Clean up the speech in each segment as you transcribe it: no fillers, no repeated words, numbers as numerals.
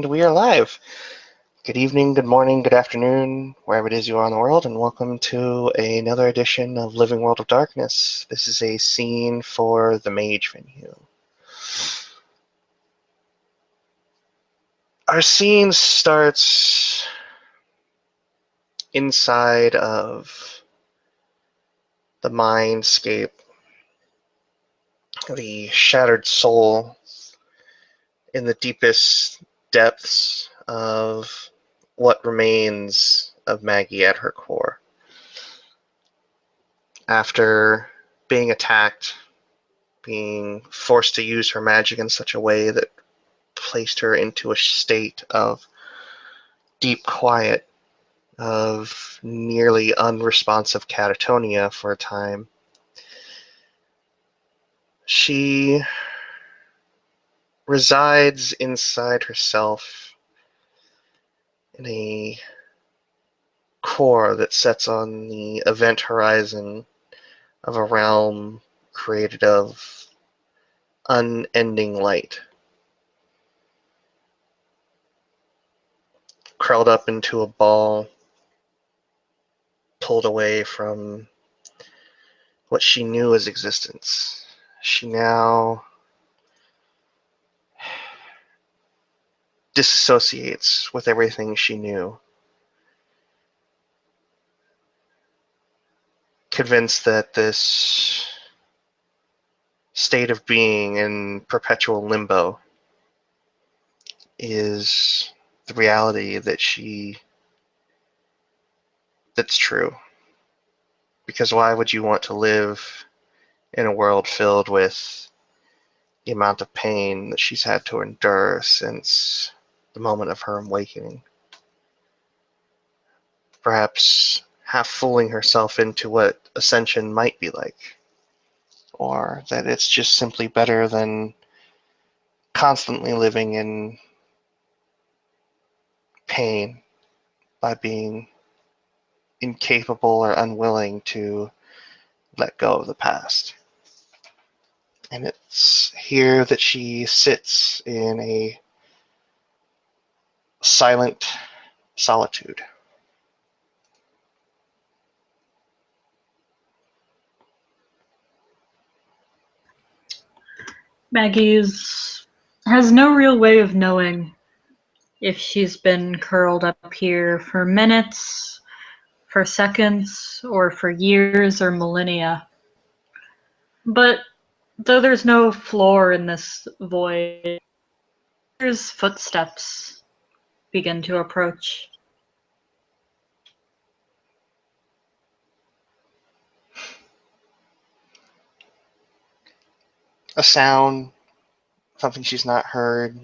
And we are live. Good evening, good morning, good afternoon, wherever it is you are in the world, and welcome to another edition of Living World of Darkness. This is a scene for the Mage venue. Our scene starts inside of the mindscape, the shattered soul in the deepest depths of what remains of Maggie at her core. After being attacked, being forced to use her magic in such a way that placed her into a state of deep quiet, of nearly unresponsive catatonia for a time, she resides inside herself in a core that sets on the event horizon of a realm created of unending light. Curled up into a ball, pulled away from what she knew as existence. She now disassociates with everything she knew, convinced that this state of being in perpetual limbo is the reality that's true. Because why would you want to live in a world filled with the amount of pain that she's had to endure since the moment of her awakening? Perhaps half fooling herself into what ascension might be like, or that it's just simply better than constantly living in pain by being incapable or unwilling to let go of the past. And it's here that she sits in a silent solitude. Has no real way of knowing if she's been curled up here for minutes, for seconds, or for years or millennia. But though there's no floor in this void, there's footsteps begin to approach. A sound, something she's not heard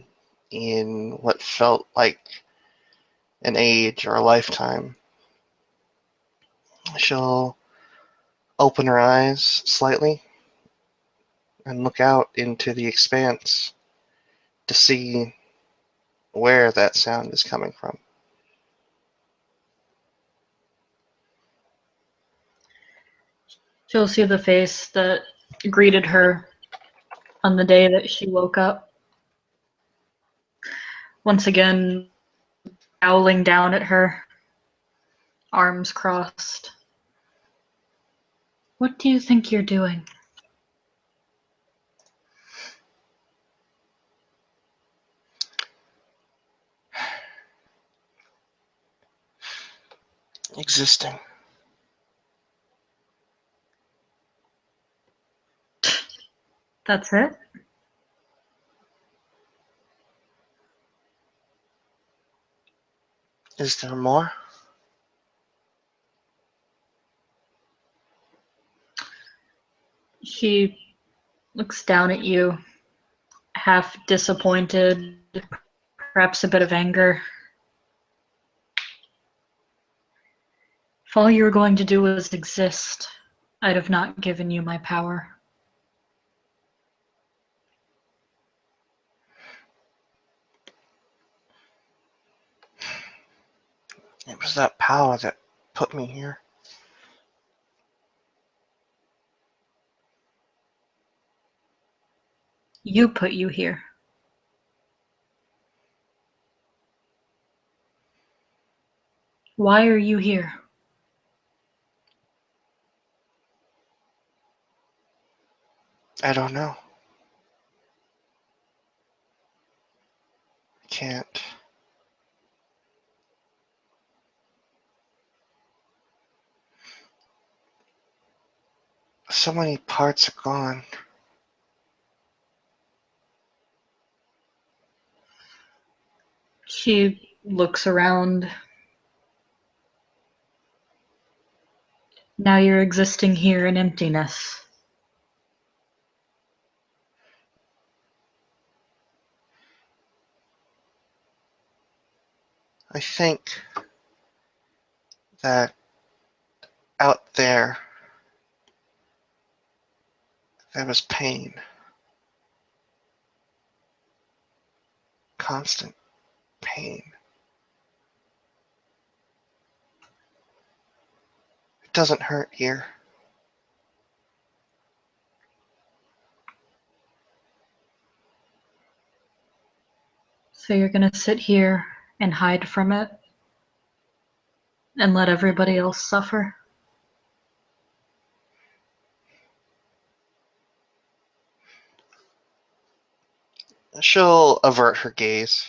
in what felt like an age or a lifetime. She'll open her eyes slightly and look out into the expanse to see where that sound is coming from. She'll see the face that greeted her on the day that she woke up. Once again, scowling down at her, arms crossed. What do you think you're doing? Existing. That's it? Is there more? She looks down at you, half disappointed, perhaps a bit of anger. If all you were going to do was exist, I'd have not given you my power. It was that power that put me here. You put you here. Why are you here? I don't know. I can't. So many parts are gone. She looks around. Now you're existing here in emptiness. I think that out there was pain. Constant pain. It doesn't hurt here. So you're gonna sit here and hide from it and let everybody else suffer? She'll avert her gaze.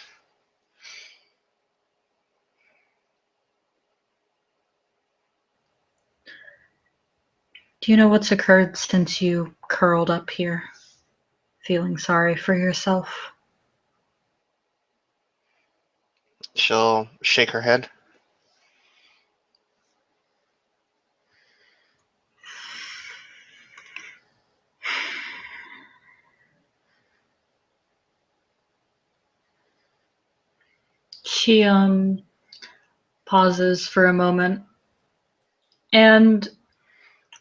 Do you know what's occurred since you curled up here, feeling sorry for yourself? She'll shake her head. She pauses for a moment, and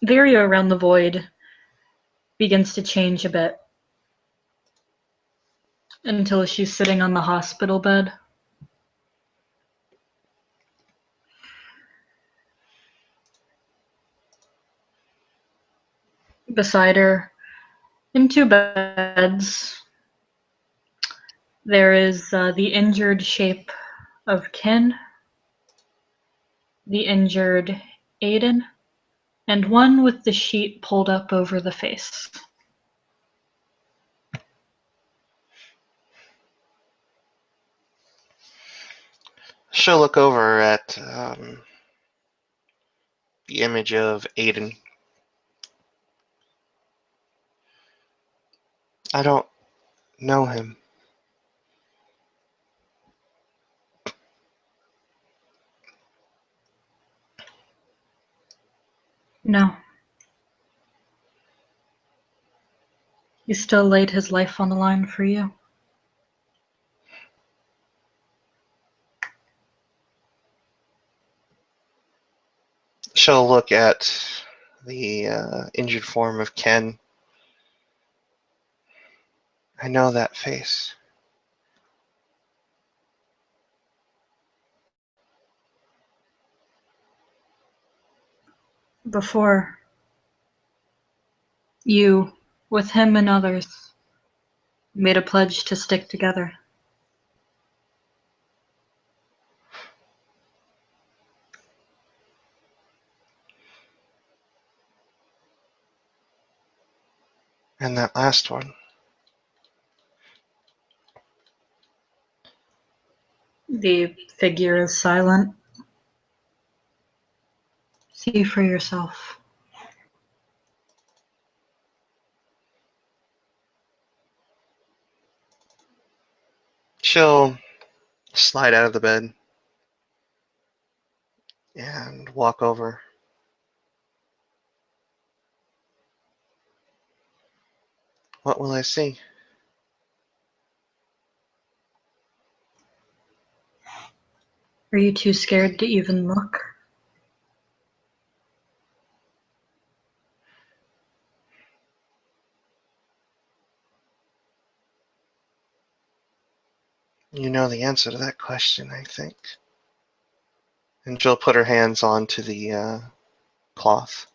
the area around the void begins to change a bit until she's sitting on the hospital bed. Beside her, in two beds, there is the injured shape of Kin, the injured Aiden, and one with the sheet pulled up over the face. She'll look over at the image of Aiden. I don't know him. No. He still laid his life on the line for you. She'll look at the injured form of Ken. I know that face. Before, you, with him and others, made a pledge to stick together. And that last one. The figure is silent. See for yourself. She'll slide out of the bed and walk over. What will I see? Are you too scared to even look? You know the answer to that question, I think. And she'll put her hands onto the cloth.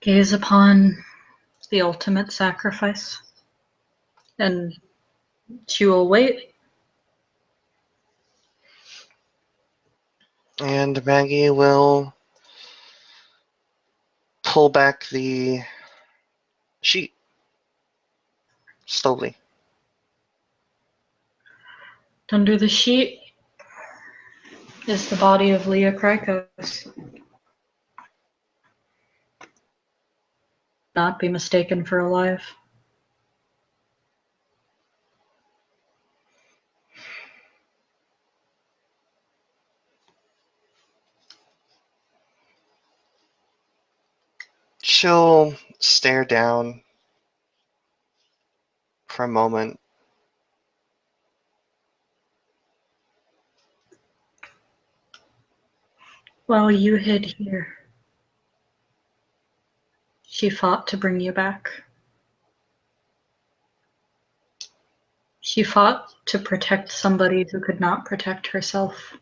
Gaze upon the ultimate sacrifice And she will wait. And Maggie will pull back the sheet slowly. Under the sheet is the body of Leah Krykos. Not be mistaken for alive. She'll stare down for a moment. While you hid here, she fought to bring you back. She fought to protect somebody who could not protect herself.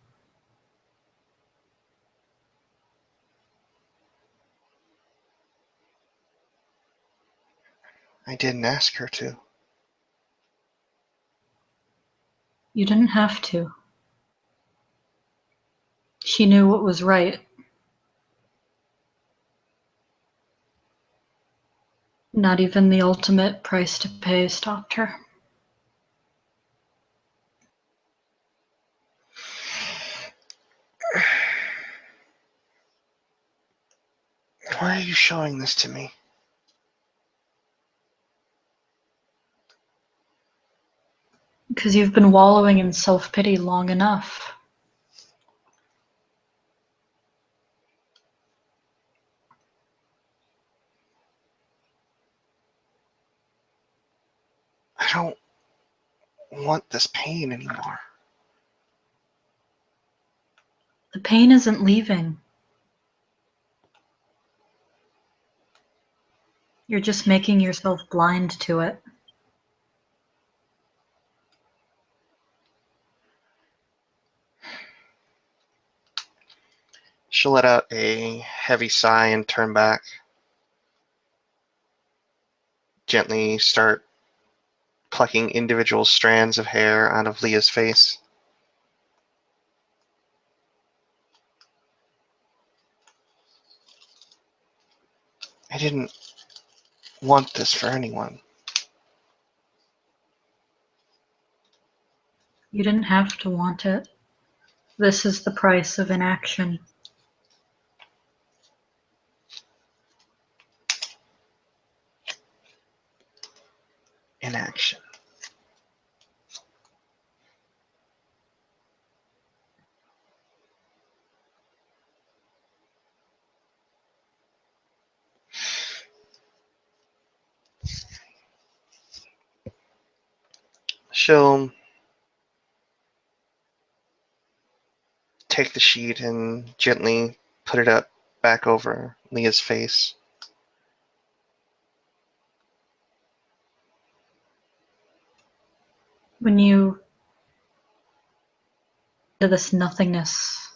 I didn't ask her to. You didn't have to. She knew what was right. Not even the ultimate price to pay stopped her. Why are you showing this to me? Because you've been wallowing in self-pity long enough. I don't want this pain anymore. The pain isn't leaving. You're just making yourself blind to it. She'll let out a heavy sigh and turn back. Gently start plucking individual strands of hair out of Leah's face. I didn't want this for anyone. You didn't have to want it. This is the price of inaction. Inaction. She'll take the sheet and gently put it up back over Leah's face. When you to this nothingness,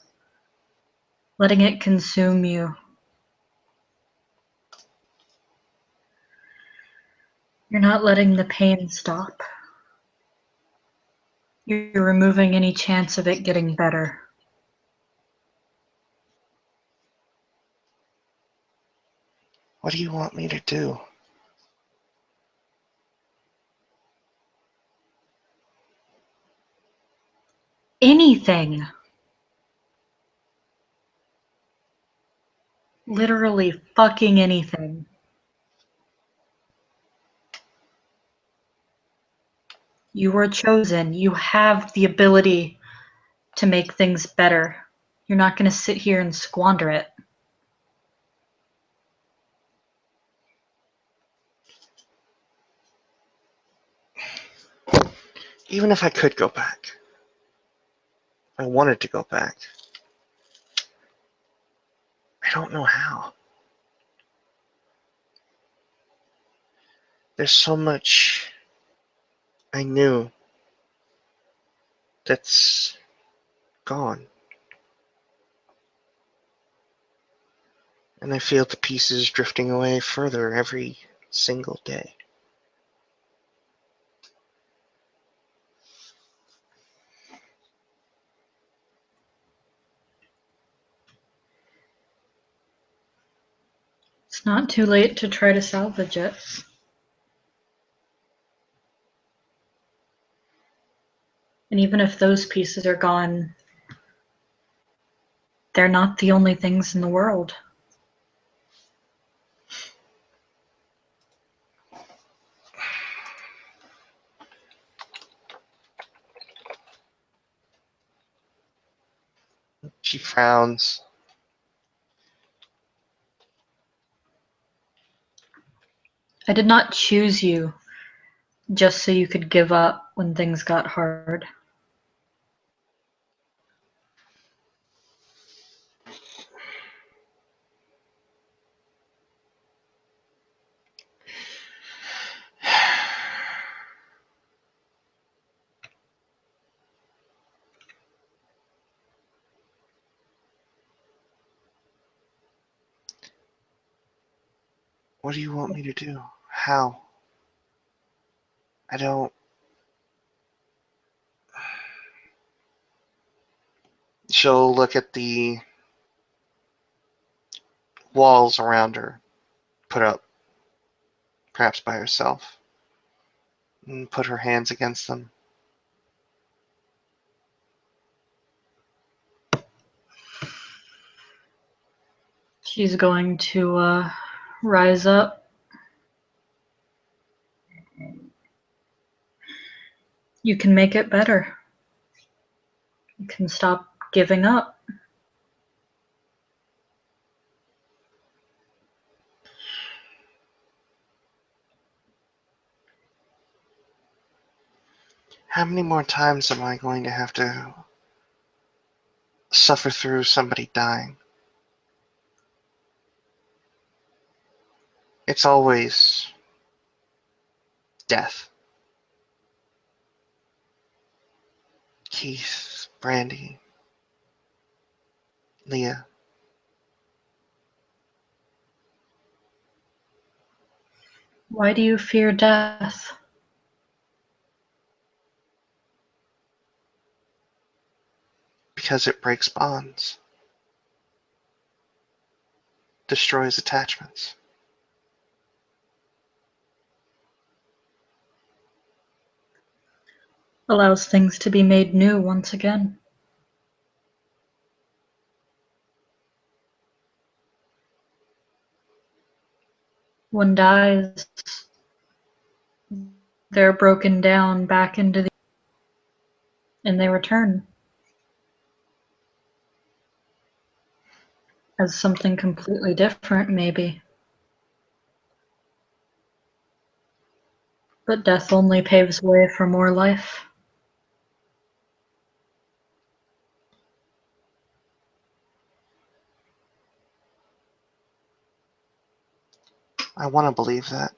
letting it consume you, you're not letting the pain stop. You're removing any chance of it getting better. What do you want me to do? Anything. Literally fucking anything. You were chosen. You have the ability to make things better. You're not going to sit here and squander it. Even if I could go back, if I wanted to go back, I don't know how. There's so much I knew that's gone. And I feel the pieces drifting away further every single day. It's not too late to try to salvage it. And even if those pieces are gone, they're not the only things in the world. She frowns. I did not choose you just so you could give up when things got hard. What do you want me to do? How? I don't. She'll look at the walls around her, put up, perhaps by herself, and put her hands against them. She's going to rise up. You can make it better. You can stop giving up. How many more times am I going to have to suffer through somebody dying? It's always death. Keith, Brandy, Leah. Why do you fear death? Because it breaks bonds, destroys attachments. Allows things to be made new once again. One dies, they're broken down back into the, and they return as something completely different, maybe. But death only paves way for more life. I want to believe that.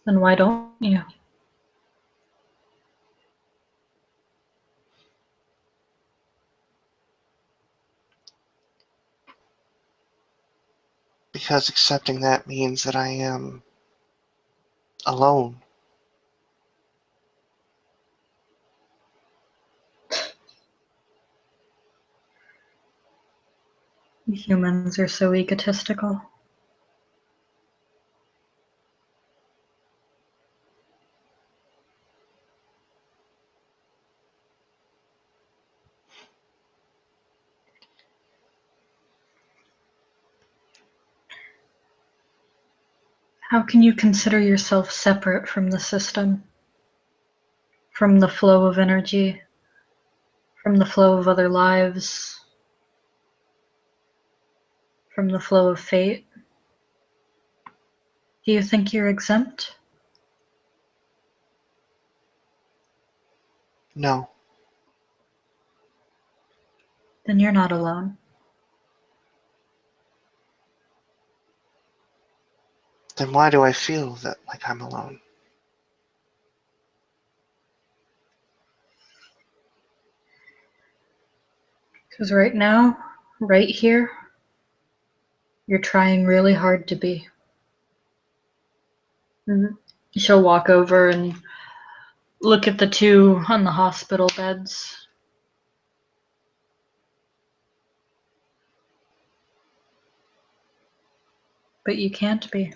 Then why don't you? Because accepting that means that I am alone. Humans are so egotistical. How can you consider yourself separate from the system, from the flow of energy, from the flow of other lives, from the flow of fate? Do you think you're exempt? No. Then you're not alone. Then why do I feel that like I'm alone? Because right now, right here, you're trying really hard to be. She'll walk over and look at the two on the hospital beds. But you can't be.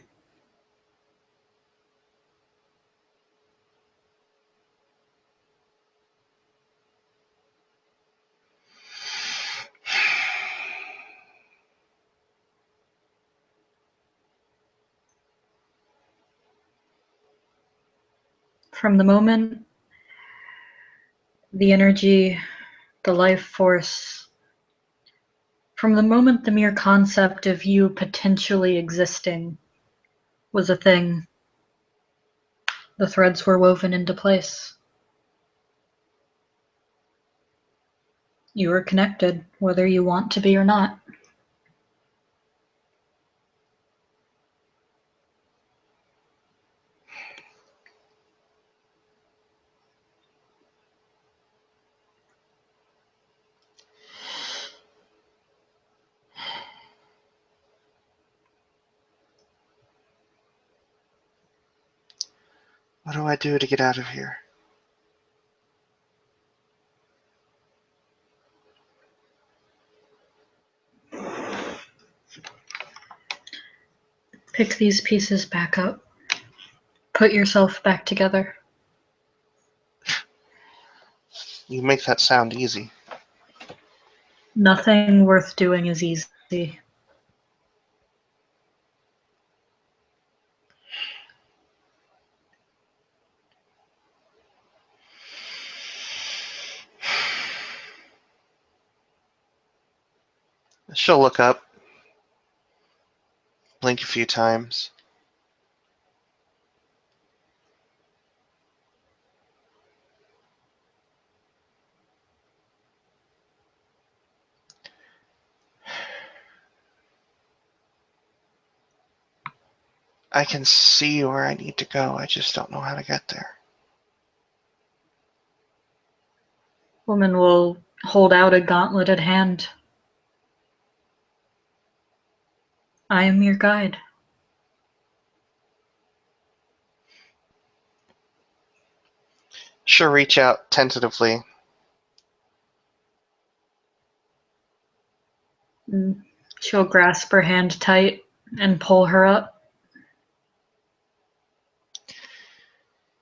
From the moment the energy, the life force, from the moment the mere concept of you potentially existing was a thing, the threads were woven into place. You are connected, whether you want to be or not. What do I do to get out of here? Pick these pieces back up. Put yourself back together. You make that sound easy. Nothing worth doing is easy. She'll look up, blink a few times. I can see where I need to go. I just don't know how to get there. Woman will hold out a gauntleted hand. I am your guide. She'll reach out tentatively. She'll grasp her hand tight and pull her up.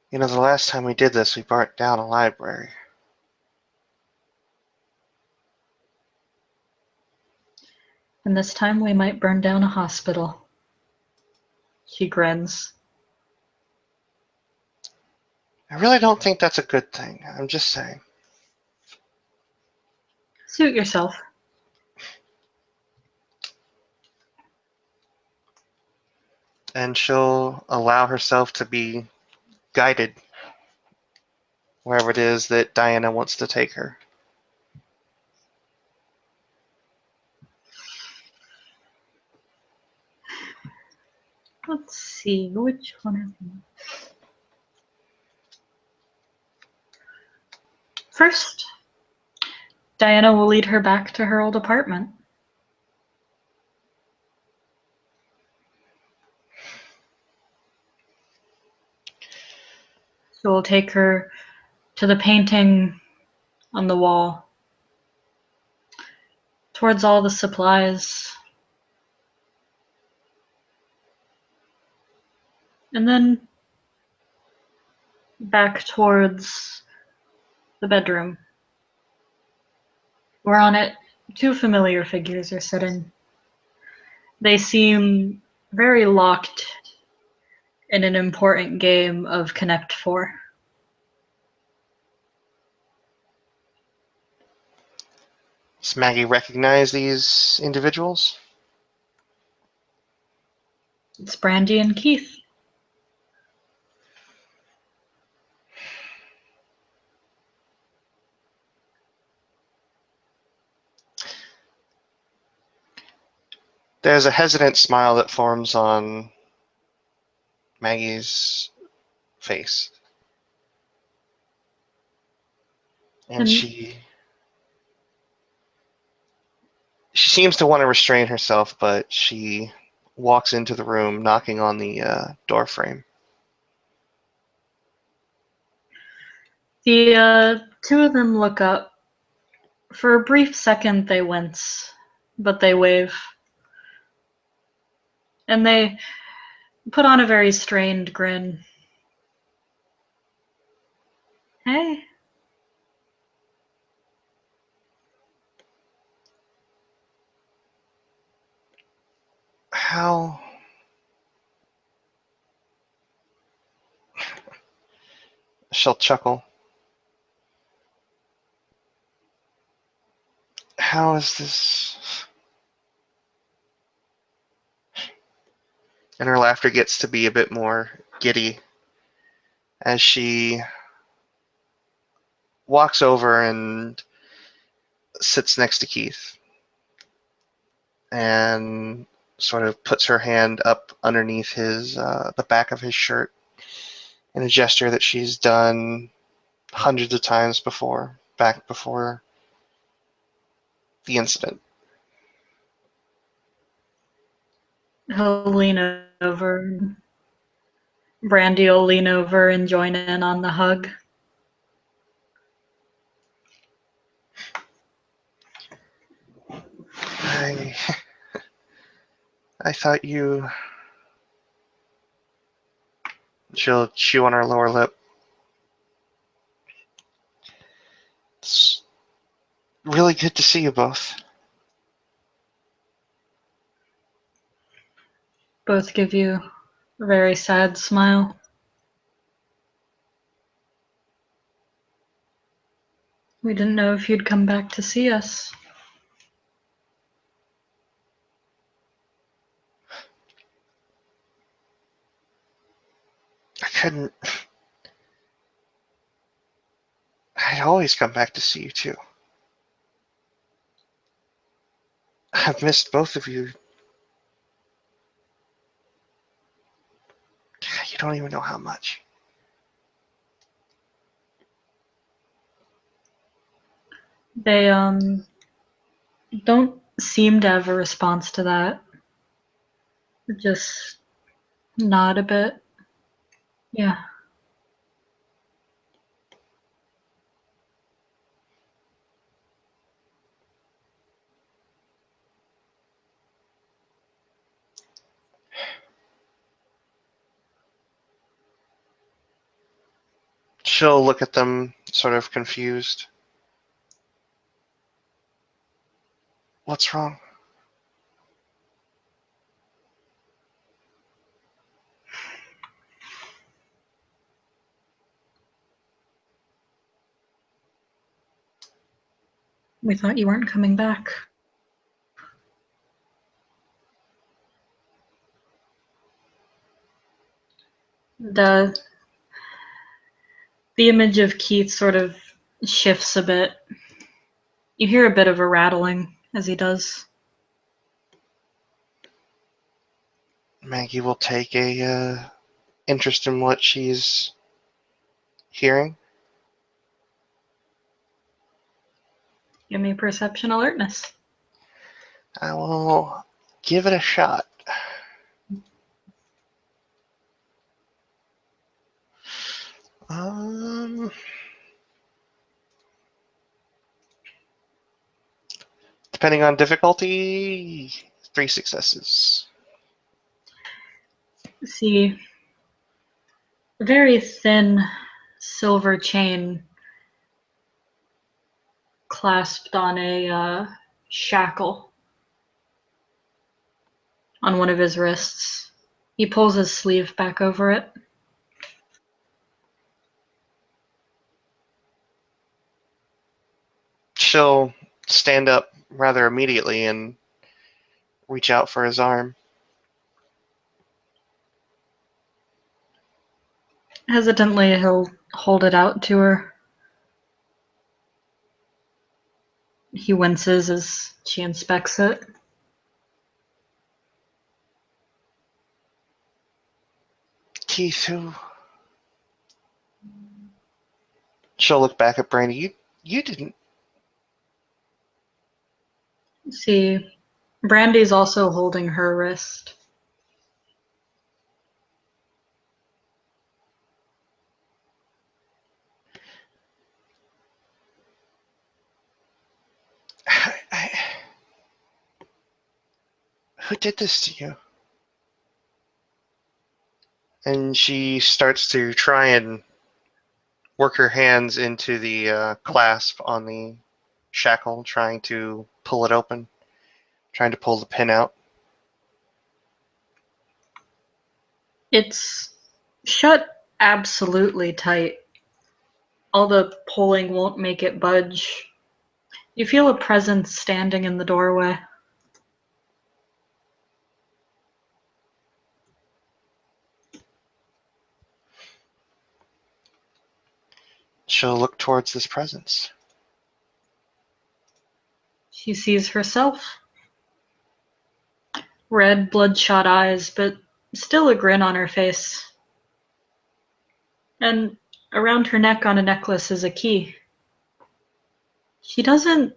You know, the last time we did this, we burnt down a library. And this time we might burn down a hospital. She grins. I really don't think that's a good thing. I'm just saying. Suit yourself. And she'll allow herself to be guided wherever it is that Diana wants to take her. Let's see, which one is it? First, Diana will lead her back to her old apartment. She will take her to the painting on the wall, towards all the supplies, and then back towards the bedroom, where on it 2 familiar figures are sitting. They seem very locked in an important game of Connect 4. Does Maggie recognize these individuals? It's Brandy and Keith. There's a hesitant smile that forms on Maggie's face. And And she seems to want to restrain herself, but she walks into the room, knocking on the door frame. the 2 of them look up. For a brief second, they wince, but they wave. And they put on a very strained grin. Hey. How... She'll chuckle. How is this... And her laughter gets to be a bit more giddy as she walks over and sits next to Keith and sort of puts her hand up underneath his the back of his shirt in a gesture that she's done hundreds of times before, back before the incident. He'll lean over. Brandy will lean over and join in on the hug. I, I thought you... She'll chew on her lower lip. It's really good to see you both. Both give you a very sad smile. We didn't know if you'd come back to see us. I couldn't... I'd always come back to see you too. I've missed both of you. You don't even know how much. They don't seem to have a response to that. Just nod a bit. Yeah. She'll look at them, sort of confused. What's wrong? We thought you weren't coming back. The image of Keith sort of shifts a bit. You hear a bit of a rattling as he does. Maggie will take a interest in what she's hearing. Give me perception alertness. I will give it a shot. Um, Depending on difficulty, 3 successes. See, a very thin silver chain clasped on a shackle on one of his wrists. He pulls his sleeve back over it. She'll stand up rather immediately and reach out for his arm. Hesitantly, he'll hold it out to her. He winces as she inspects it. Keith, who? She'll look back at Brandy. You didn't. See, Brandy's also holding her wrist. Who did this to you? And she starts to try and work her hands into the clasp on the shackle, trying to pull it open, trying to pull the pin out. It's shut absolutely tight. All the pulling won't make it budge. You feel a presence standing in the doorway. She'll look towards this presence. She sees herself. Red, bloodshot eyes, but still a grin on her face. And around her neck on a necklace is a key. She doesn't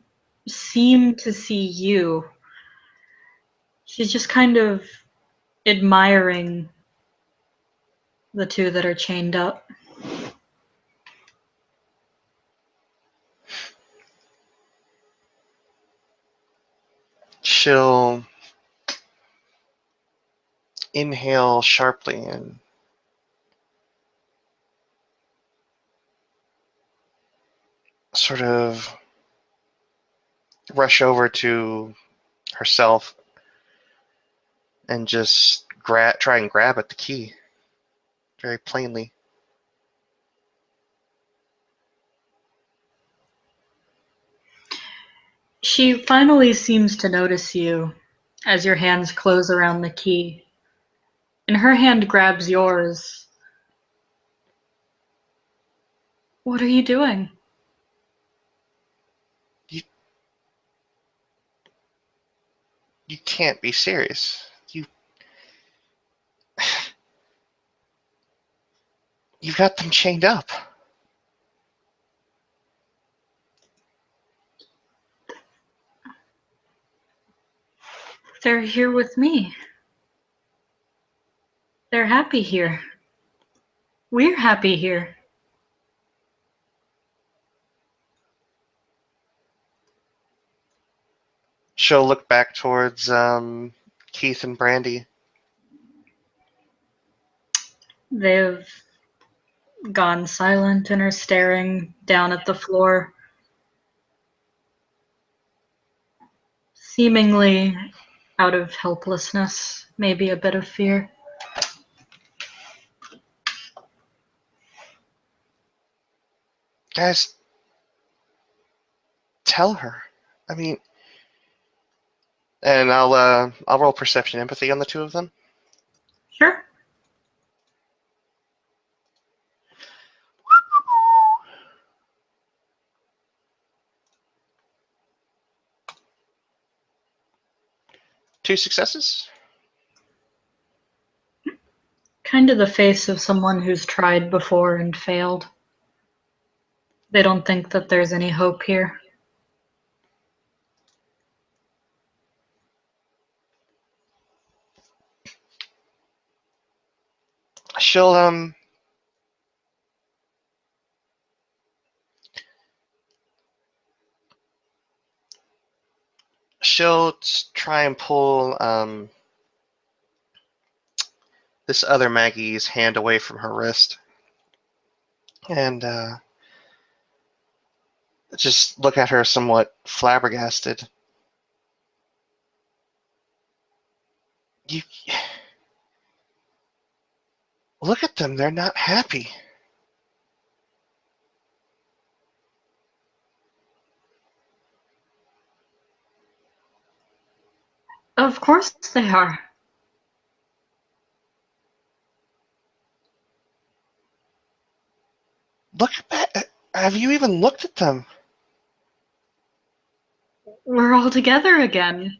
seem to see you. She's just kind of admiring the two that are chained up. She'll inhale sharply and sort of rush over to herself and just try and grab at the key very plainly. She finally seems to notice you as your hands close around the key, and her hand grabs yours. What are you doing? You you can't be serious. You've got them chained up. They're here with me. They're happy here. We're happy here. She'll look back towards Keith and Brandy. They've gone silent and are staring down at the floor, seemingly out of helplessness, maybe a bit of fear. Guys, tell her. I mean, and I'll roll perception empathy on the two of them. Sure. Two successes. Kind of the face of someone who's tried before and failed. They don't think that there's any hope here. She'll try and pull this other Maggie's hand away from her wrist, and just look at her somewhat flabbergasted. You look at them; they're not happy. Of course they are. Look at that. Have you even looked at them? We're all together again.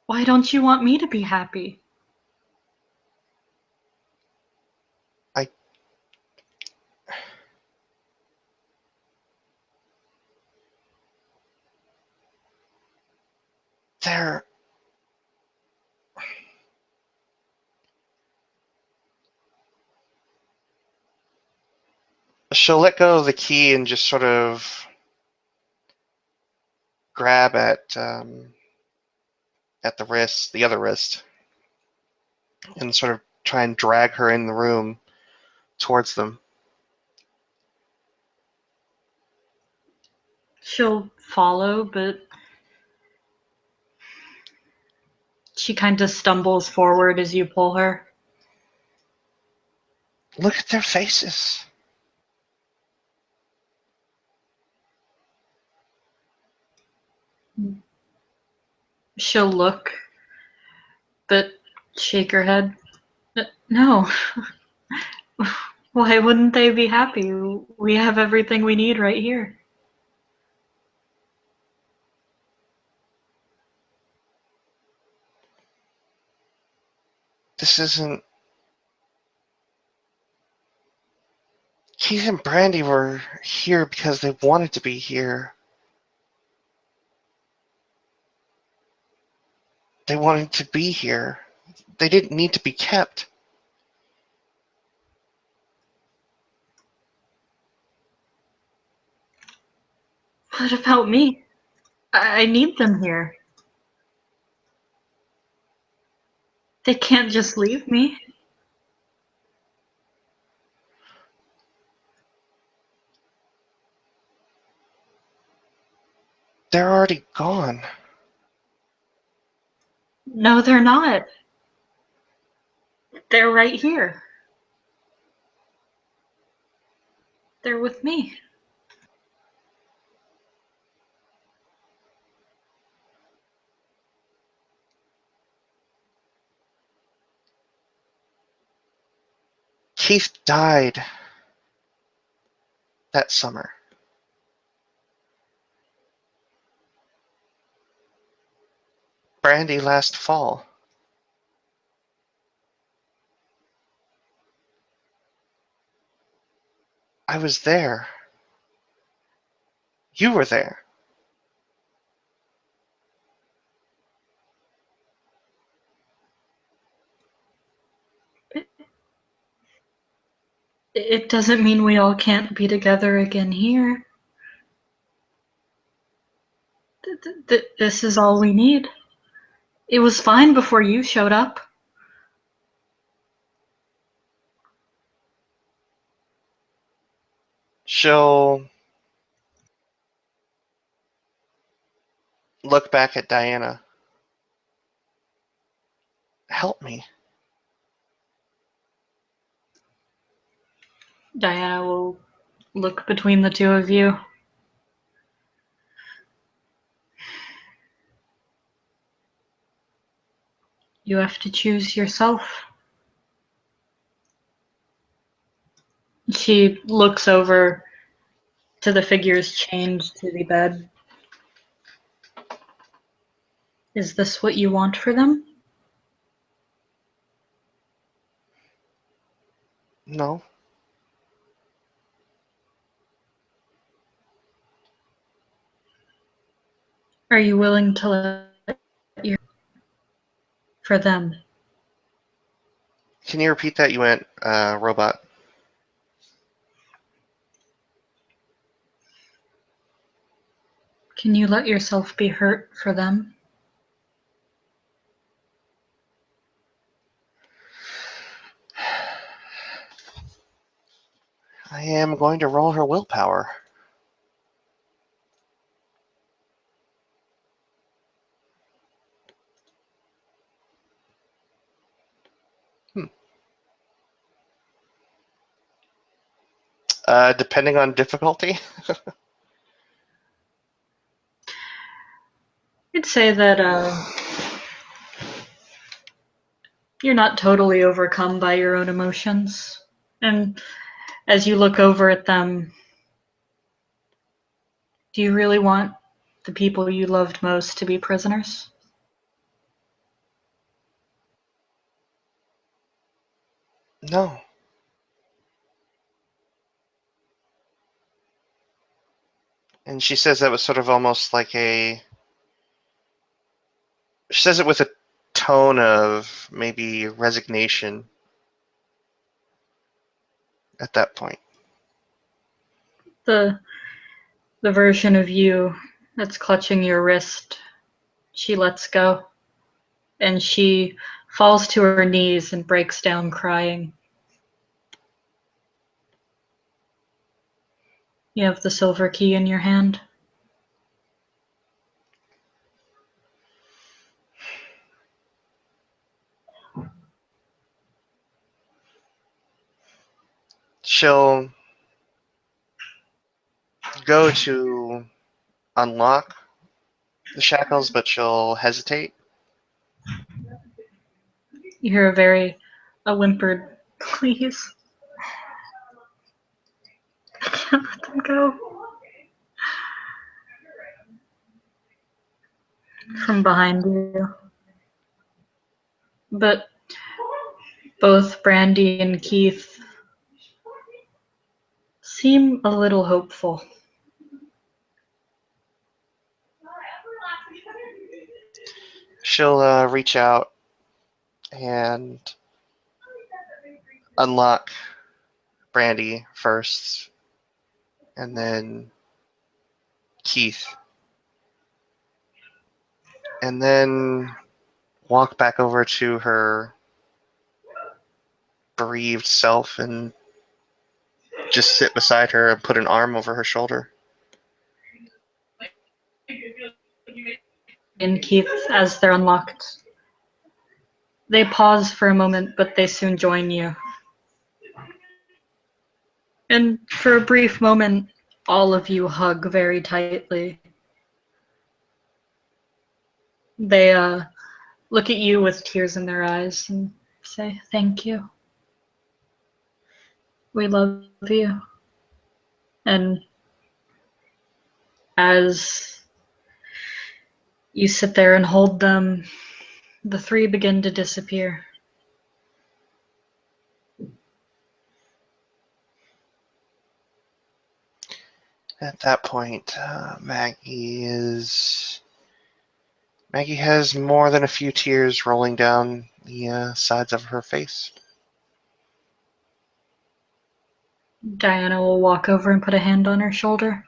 Why don't you want me to be happy? I. They're. She'll let go of the key and just sort of grab at the wrist, the other wrist, and sort of try and drag her in the room towards them. She'll follow, but she kind of stumbles forward as you pull her. Look at their faces. She'll look, but shake her head. No. Why wouldn't they be happy? We have everything we need right here. This isn't. Keith and Brandy were here because they wanted to be here. They wanted to be here. They didn't need to be kept. What about me? I need them here. They can't just leave me. They're already gone. No, they're not. They're right here. They're with me. Keith died that summer. Brandy last fall. I was there. You were there. It doesn't mean we all can't be together again here. This is all we need. It was fine before you showed up. She'll look back at Diana. Help me. Diana will look between the two of you. You have to choose yourself. She looks over to the figures chained to the bed. Is this what you want for them? No. Are you willing to let your for them? Can you repeat that? You went, robot. Can you let yourself be hurt for them? I am going to roll her willpower. Depending on difficulty. I'd say that you're not totally overcome by your own emotions. And as you look over at them, do you really want the people you loved most to be prisoners? No. And she says that was sort of almost like a. She says it with a tone of maybe resignation at that point. The version of you that's clutching your wrist, she lets go, and she falls to her knees and breaks down crying. You have the silver key in your hand. She'll go to unlock the shackles, but she'll hesitate. You hear a whimpered, please. I can't let them go. From behind you. But both Brandy and Keith seem a little hopeful. She'll reach out and unlock Brandy first, and then Keith, and then walk back over to her bereaved self and just sit beside her and put an arm over her shoulder. And Keith, as they're unlocked, they pause for a moment, but they soon join you. And for a brief moment, all of you hug very tightly. They look at you with tears in their eyes and say, "Thank you. We love you." And as you sit there and hold them, the three begin to disappear. At that point, Maggie has more than a few tears rolling down the sides of her face. Diana will walk over and put a hand on her shoulder.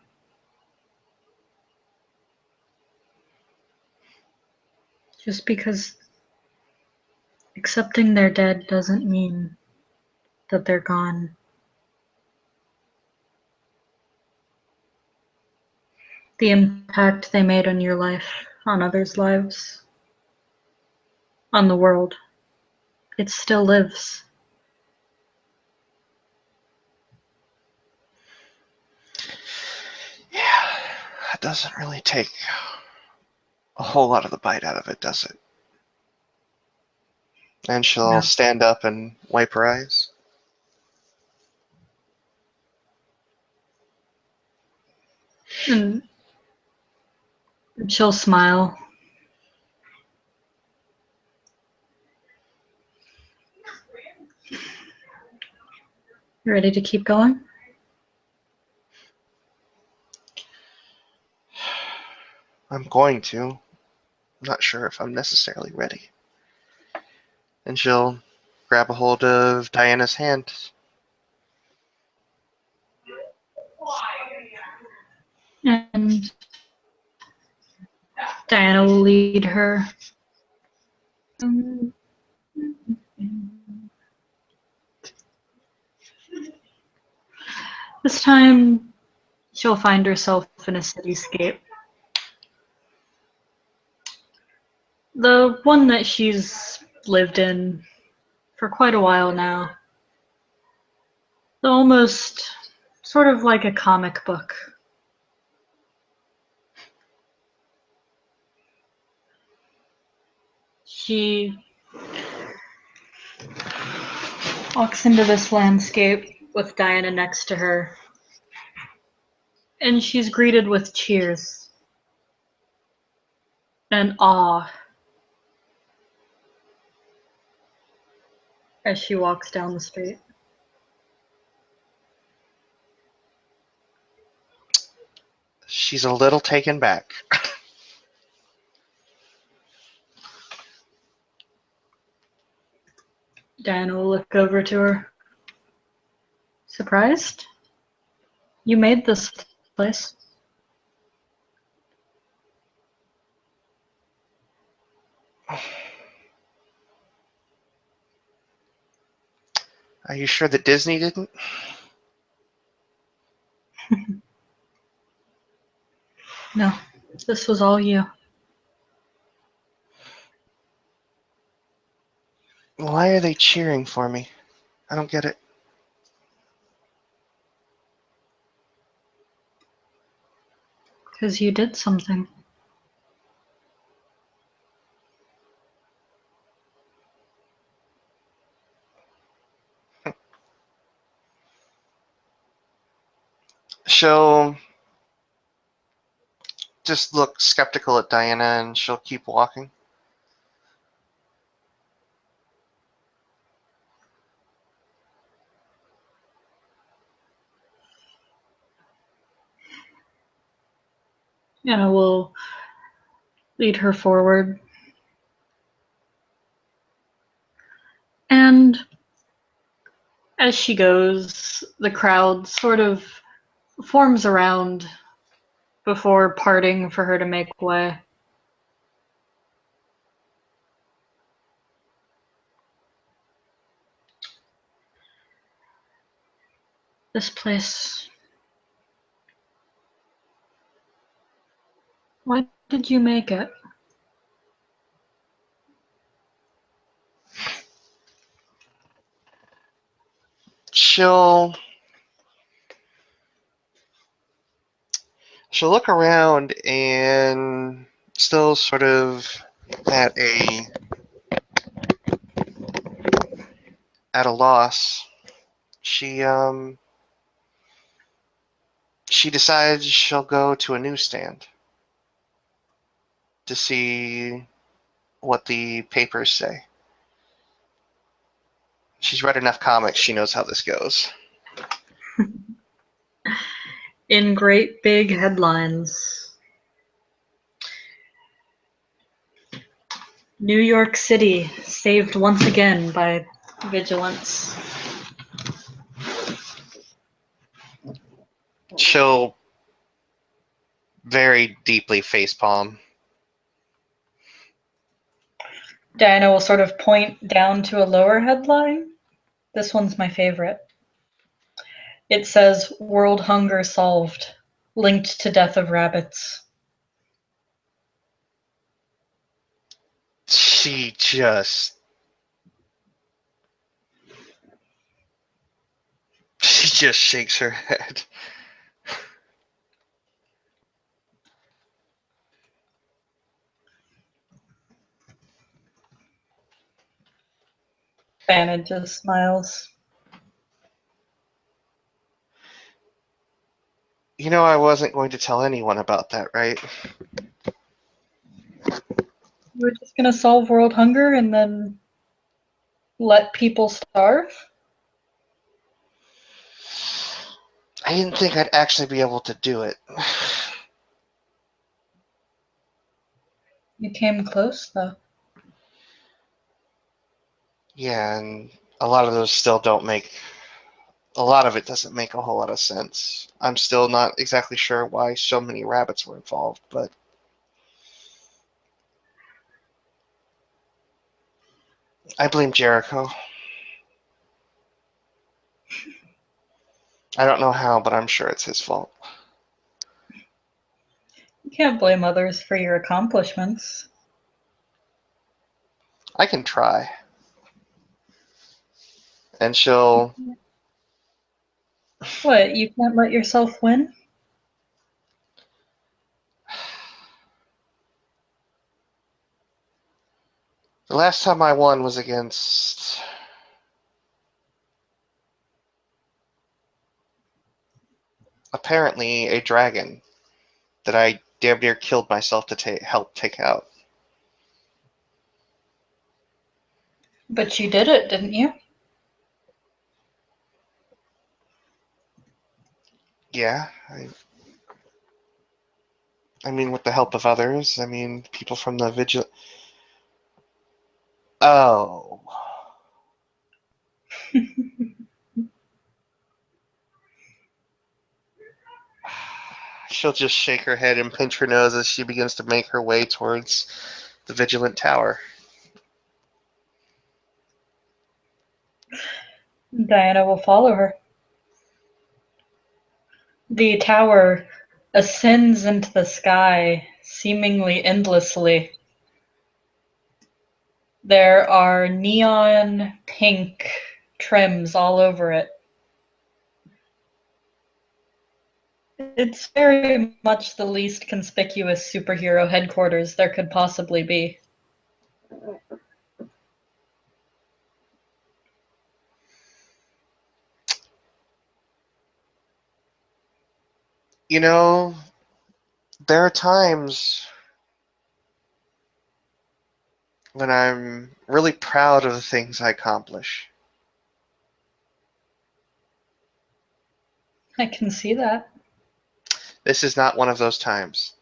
Just because accepting they're dead doesn't mean that they're gone. The impact they made on your life, on others' lives, on the world, it still lives. Yeah, that doesn't really take a whole lot of the bite out of it, does it? And she'll No. stand up and wipe her eyes. And she'll smile. You ready to keep going? I'm going to. I'm not sure if I'm necessarily ready. And she'll grab a hold of Diana's hand. And Diana will lead her. This time, she'll find herself in a cityscape. The one that she's lived in for quite a while now. Almost sort of like a comic book. She walks into this landscape with Diana next to her, and she's greeted with cheers and awe as she walks down the street. She's a little taken back. Diana will look over to her. Surprised? You made this place. Are you sure that Disney didn't? No, this was all you. Why are they cheering for me? I don't get it. Because you did something. She'll just look skeptical at Diana and she'll keep walking. Anna will lead her forward. And as she goes, the crowd sort of forms around before parting for her to make way. This place. Why did you make it? She'll look around and still sort of at a loss. She decides she'll go to a newsstand to see what the papers say. She's read enough comics, she knows how this goes. In great big headlines. New York City saved once again by vigilance. She'll very deeply facepalm. Diana will sort of point down to a lower headline. This one's my favorite. It says, "World Hunger Solved, Linked to Death of Rabbits." She just shakes her head. Diana just smiles. You know I wasn't going to tell anyone about that, right? We're just gonna solve world hunger and then let people starve? I didn't think I'd actually be able to do it. You came close, though. Yeah, and a lot of those still don't make. A lot of it doesn't make a whole lot of sense. I'm still not exactly sure why so many rabbits were involved, but I blame Jericho. I don't know how, but I'm sure it's his fault. You can't blame others for your accomplishments. I can try. And she'll. What, you can't let yourself win? The last time I won was against. Apparently a dragon that I damn near killed myself to help take out. But you did it, didn't you? Yeah, I mean, with the help of others. I mean, people from the vigil. Oh. She'll just shake her head and pinch her nose as she begins to make her way towards the vigilant tower. Diana will follow her. The tower ascends into the sky, seemingly endlessly. There are neon pink trims all over it. It's very much the least conspicuous superhero headquarters there could possibly be. You know, there are times when I'm really proud of the things I accomplish. I can see that. This is not one of those times.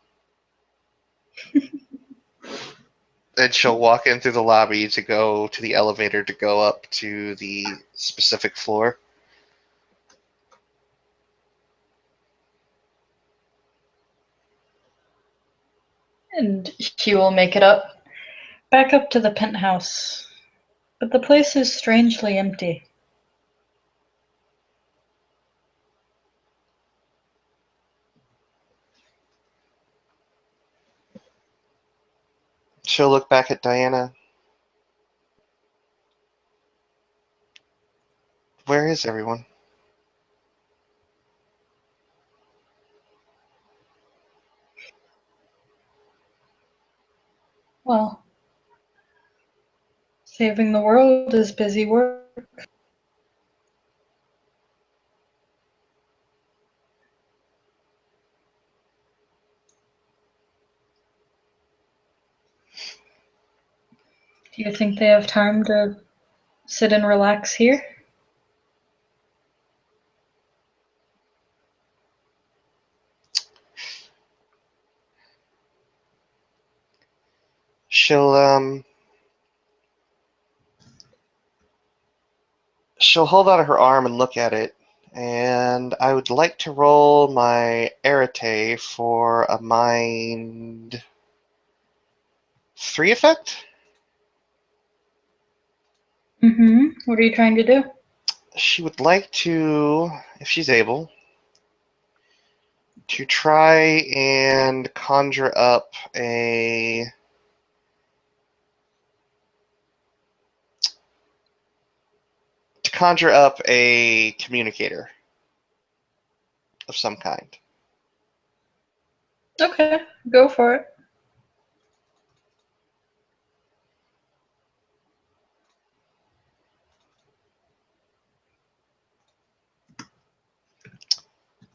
And she'll walk in through the lobby to go to the elevator to go up to the specific floor. And she will make it up, back up to the penthouse. But the place is strangely empty. She'll look back at Diana. Where is everyone? Well, saving the world is busy work. Do you think they have time to sit and relax here? She'll she'll hold out her arm and look at it. And I would like to roll my arete for a mind 3 effect. What are you trying to do? She would like to, if she's able, to try and conjure up a communicator of some kind. Okay, go for it.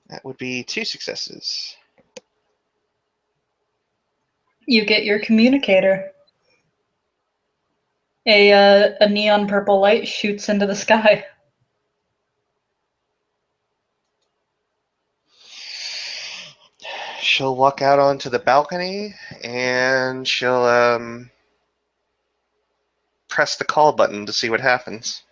That would be 2 successes. You get your communicator. A neon purple light shoots into the sky. She'll walk out onto the balcony and she'll press the call button to see what happens.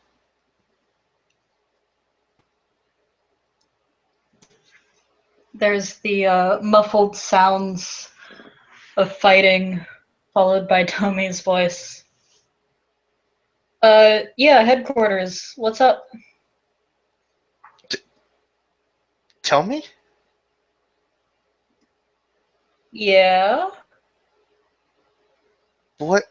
There's the muffled sounds of fighting, followed by Tommy's voice. Yeah, headquarters. What's up? Tell me? Yeah? What?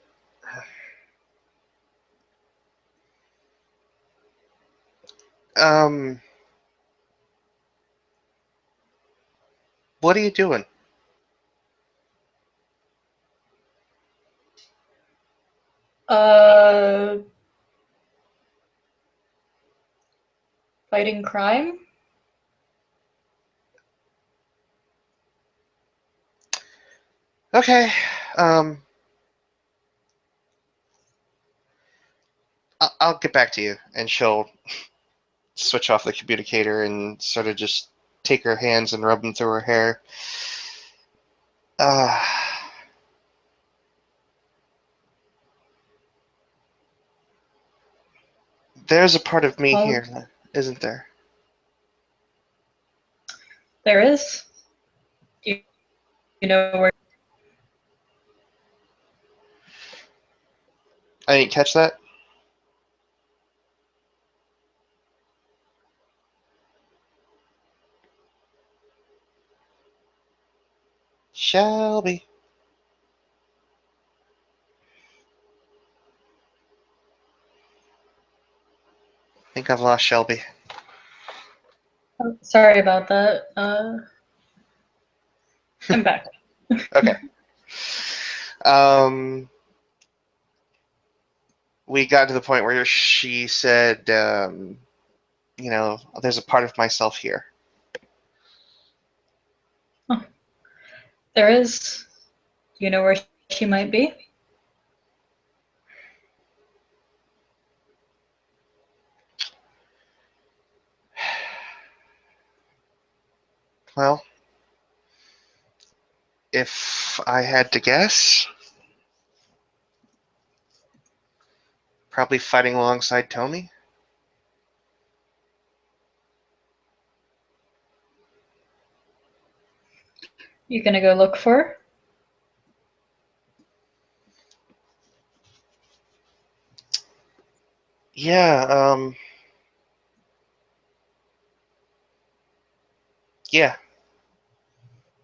Um, what are you doing? Uh, fighting crime? Okay, um, I'll get back to you. And she'll switch off the communicator and sort of just take her hands and rub them through her hair. Uh, there's a part of me Well, here, isn't there? there is. You, you know where? I didn't catch that. Shelby. I think I've lost Shelby. Oh, sorry about that. I'm back. Okay. We got to the point where she said, there's a part of myself here. Oh, there is. Do you know where she might be? Well, if I had to guess, probably fighting alongside Tony. You gonna go look for her? Yeah, yeah.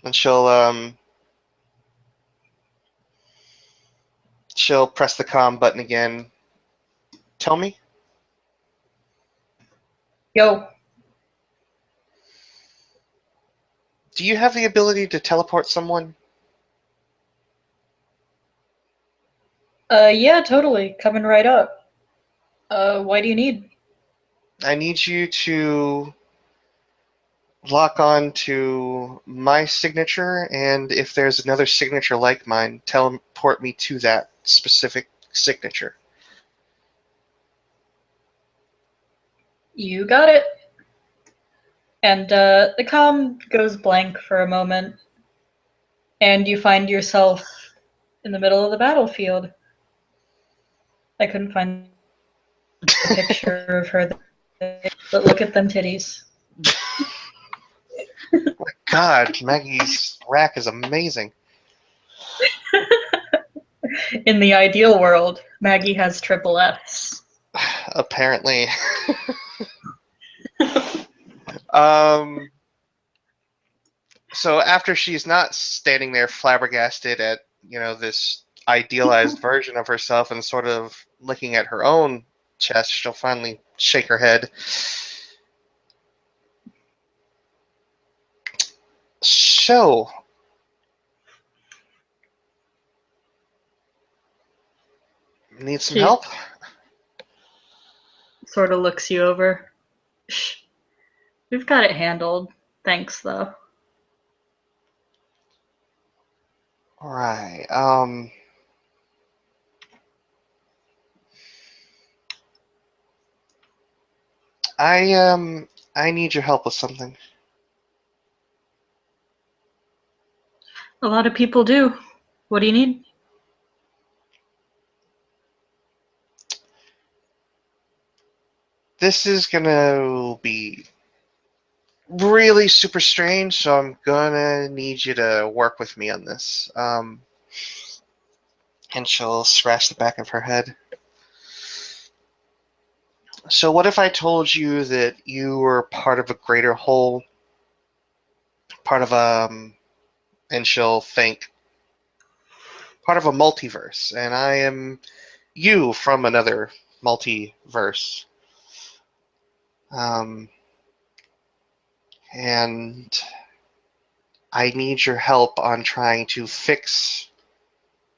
And she'll press the comm button again. Tell me, Yo. do you have the ability to teleport someone? Yeah, totally. Coming right up. Why do you need? I need you to lock on to my signature, and if there's another signature like mine, teleport me to that specific signature. You got it. And the comm goes blank for a moment, and you find yourself in the middle of the battlefield. I couldn't find a picture of her, but look at them titties. God, Maggie's rack is amazing. In the ideal world, Maggie has triple S. Apparently. um, so after she's not standing there flabbergasted at, this idealized version of herself and sort of looking at her own chest, she'll finally shake her head. So, need some She help? sort of looks you over. Shh, we've got it handled. Thanks, though. Alright, I need your help with something. A lot of people do. What do you need? This is gonna be really super strange, so I'm gonna need you to work with me on this. And she'll scratch the back of her head. So, what if I told you that you were part of a greater whole, part of and she'll think, part of a multiverse, and I am you from another multiverse. Um, and I need your help on trying to fix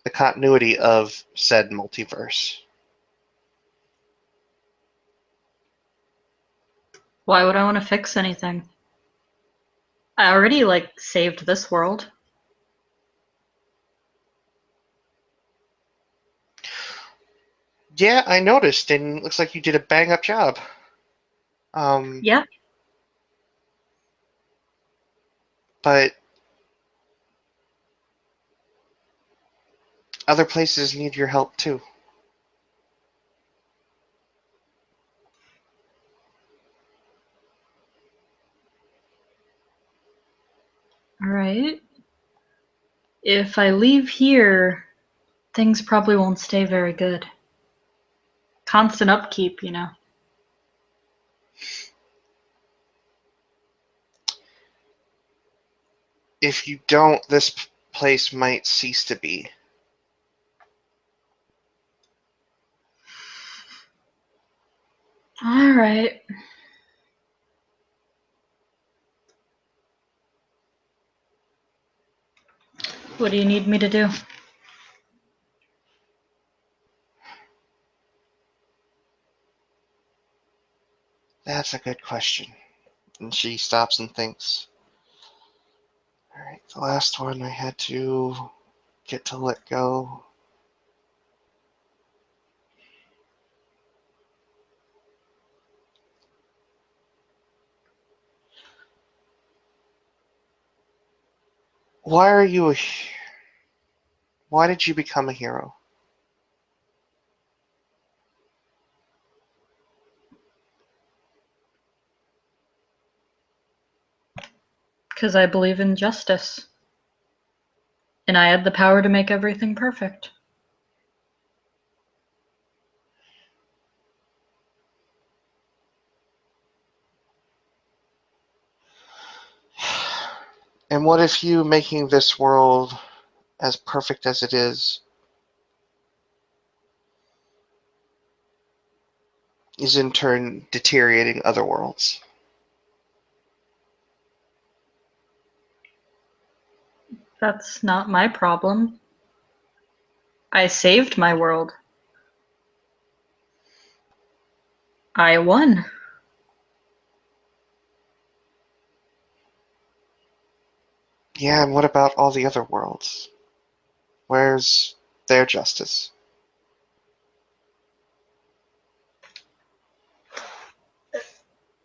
the continuity of said multiverse. Why would I want to fix anything? I already, saved this world. Yeah, I noticed, and it looks like you did a bang up job. Um, Yeah, but other places need your help too. alright. If I leave here, things probably won't stay very good. Constant upkeep, you know. If you don't, this place might cease to be. All right. What do you need me to do? That's a good question. And she stops and thinks. Alright, the last one I had to get to let go. Why are you a... Why did you become a hero? Because I believe in justice. And I had the power to make everything perfect. And what if you making this world as perfect as it is in turn deteriorating other worlds? That's not my problem. I saved my world. I won. Yeah, and what about all the other worlds? Where's their justice?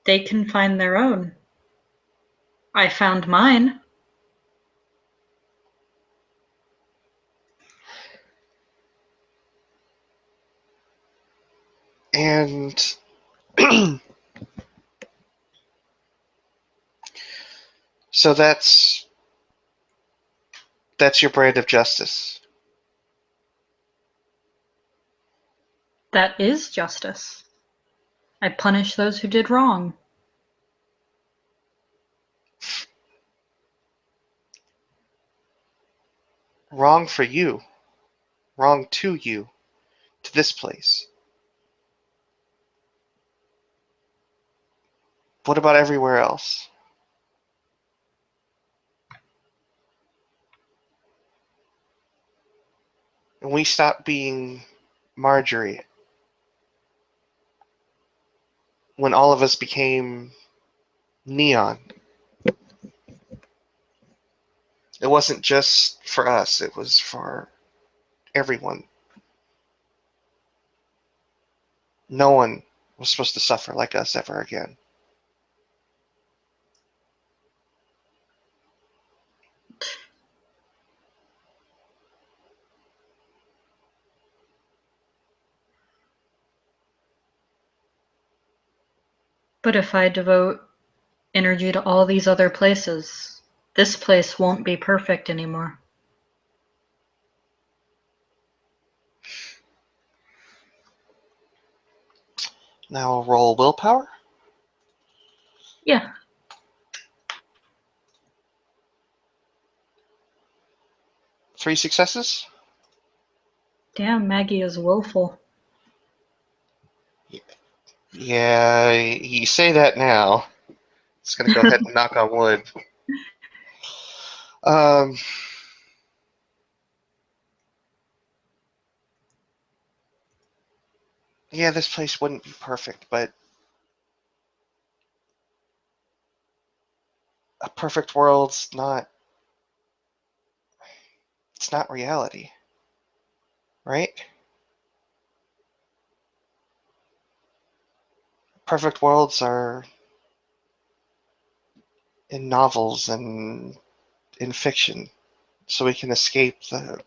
They can find their own. I found mine. And so that's your brand of justice. That is justice. I punish those who did wrong. Wrong for you. Wrong to you. To this place. What about everywhere else? And we stopped being Marjorie when all of us became Neon. It wasn't just for us, it was for everyone. No one was supposed to suffer like us ever again. But if I devote energy to all these other places, this place won't be perfect anymore. Now roll willpower. Yeah. 3 successes. Damn, Maggie is willful. Yeah, you say that now. Just gonna go ahead and knock on wood. Um, yeah, this place wouldn't be perfect, but a perfect world's not. It's not reality, right? Perfect worlds are in novels and in fiction, so we can escape the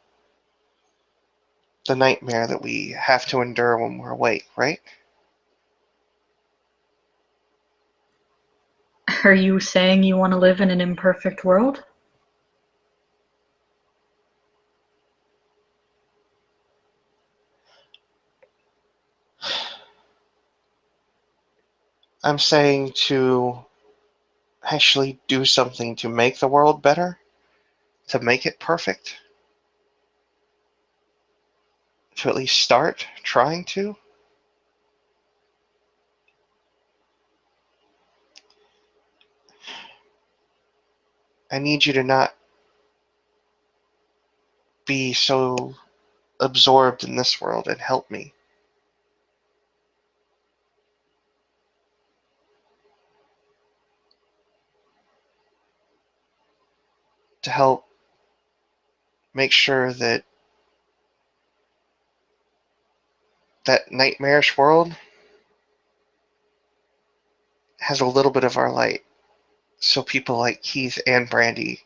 nightmare that we have to endure when we're awake, right? Are you saying you want to live in an imperfect world? I'm saying to actually do something to make the world better, to make it perfect, to at least start trying to. I need you to not be so absorbed in this world and help me. To help make sure that that nightmarish world has a little bit of our light, so people like Keith and Brandy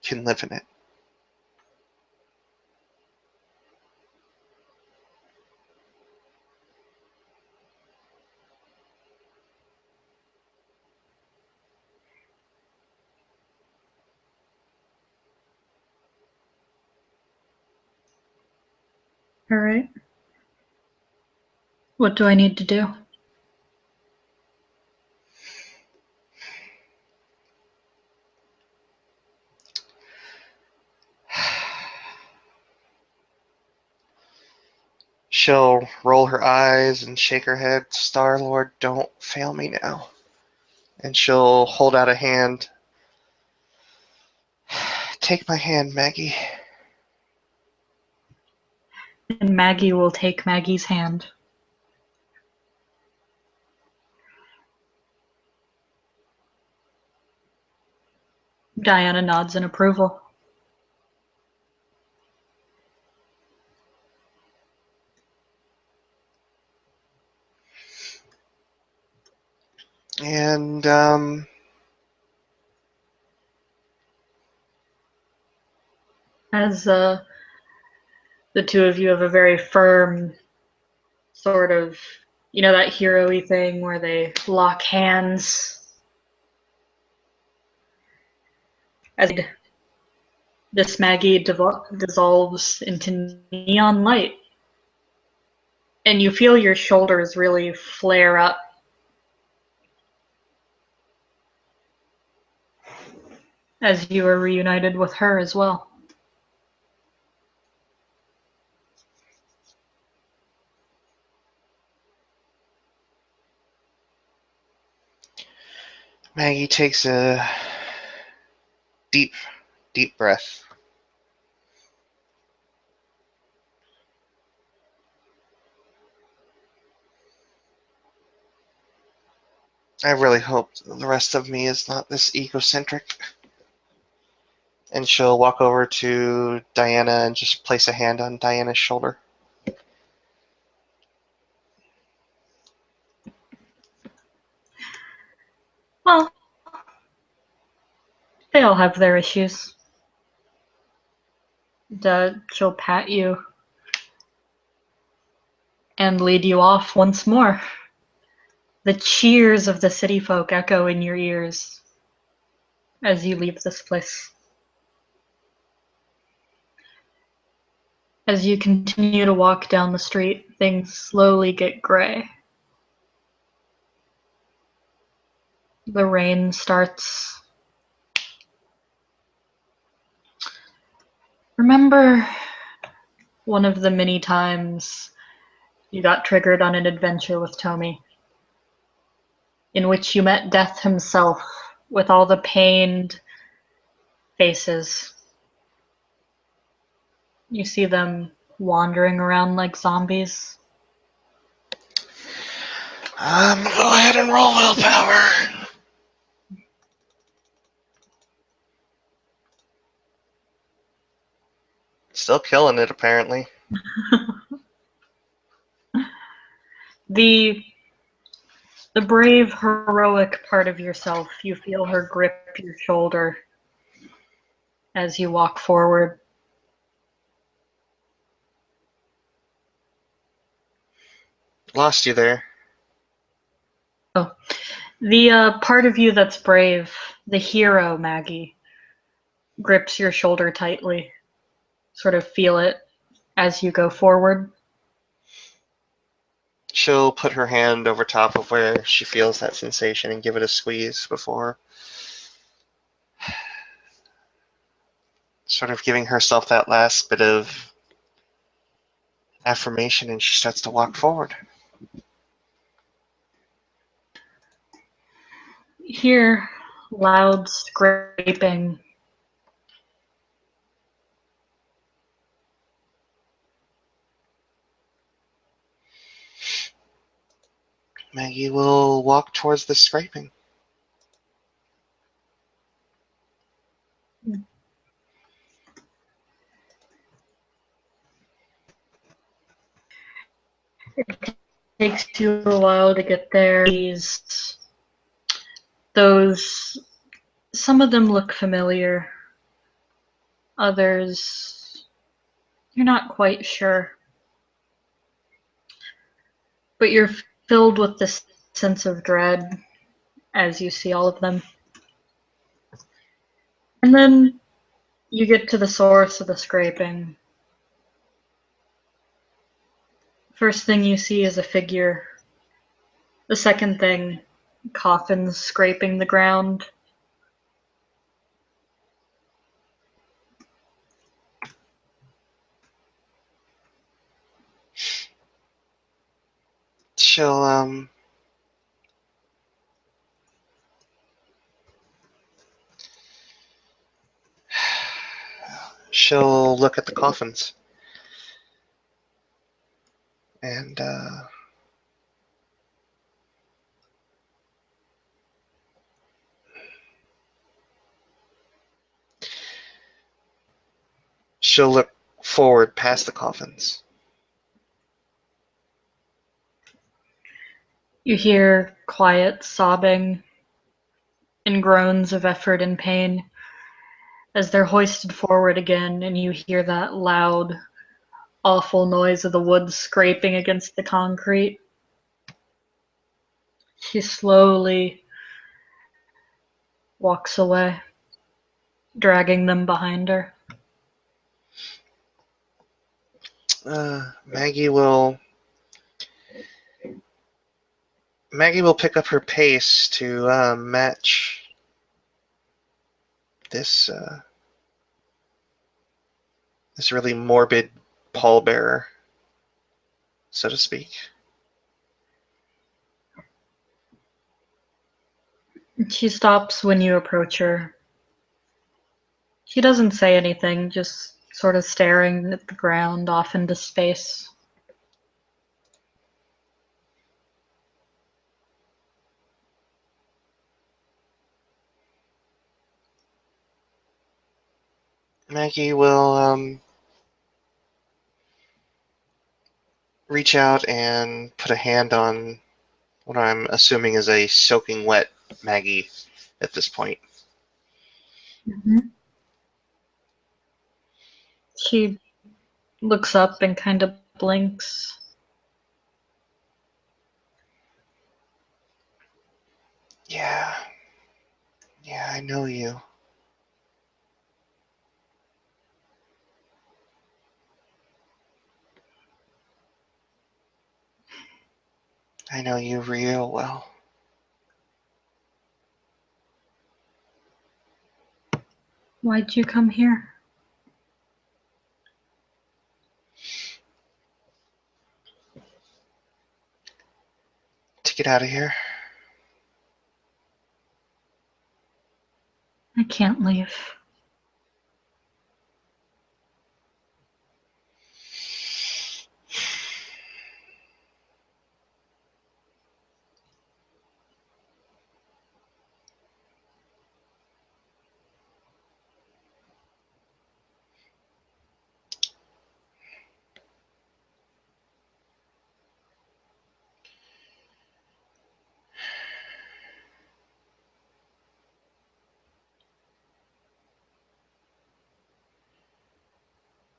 can live in it. All right. What do I need to do? She'll roll her eyes and shake her head. Star-Lord, don't fail me now. And she'll hold out a hand. Take my hand, Maggie. And Maggie will take Maggie's hand. Diana nods in approval. And, As the two of you have a very firm sort of, that hero-y thing where they lock hands. As this Maggie dissolves into neon light. And you feel your shoulders really flare up. As you are reunited with her as well. Maggie takes a deep, deep breath. I really hope the rest of me is not this egocentric. And she'll walk over to Diana and just place a hand on Diana's shoulder. Well, they all have their issues. She'll pat you and lead you off once more. The cheers of the city folk echo in your ears as you leave this place. As you continue to walk down the street, things slowly get gray. The rain starts. Remember one of the many times you got triggered on an adventure with Tomi, in which you met Death himself with all the pained faces. You see them wandering around like zombies. Go ahead and roll willpower. Still killing it, apparently. The brave, heroic part of yourself, you feel her grip your shoulder as you walk forward. Lost you there. Oh, the part of you that's brave, the hero, Maggie, grips your shoulder tightly. Sort of feel it as you go forward. She'll put her hand over top of where she feels that sensation and give it a squeeze before. sort of giving herself that last bit of affirmation, and she starts to walk forward. You hear loud scraping. Maggie will walk towards the scraping. It takes you a while to get there. Those, some of them look familiar. Others, you're not quite sure. But you're filled with this sense of dread as you see all of them. And then you get to the source of the scraping. First thing you see is a figure. The second thing, coffins scraping the ground. She'll she'll look at the coffins and she'll look forward past the coffins. You hear quiet sobbing and groans of effort and pain as they're hoisted forward again, and you hear that loud, awful noise of the wood scraping against the concrete. She slowly walks away, dragging them behind her. Maggie will pick up her pace to match this this really morbid pallbearer, so to speak. She stops when you approach her. She doesn't say anything, just sort of staring at the ground off into space. Maggie will reach out and put a hand on what I'm assuming is a soaking wet Maggie at this point. Mm-hmm. She looks up and kind of blinks. Yeah, I know you. I know you real well. Why'd you come here? To get out of here. I can't leave.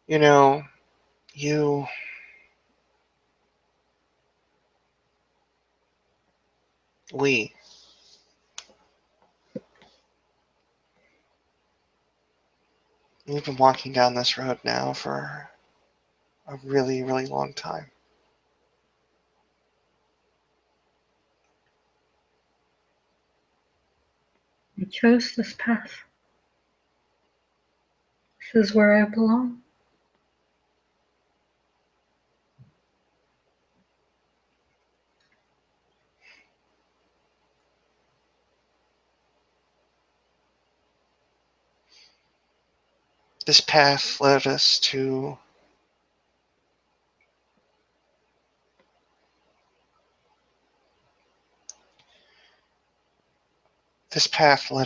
You know, we, we've been walking down this road now for a really, really long time. I chose this path. This is where I belong. This path led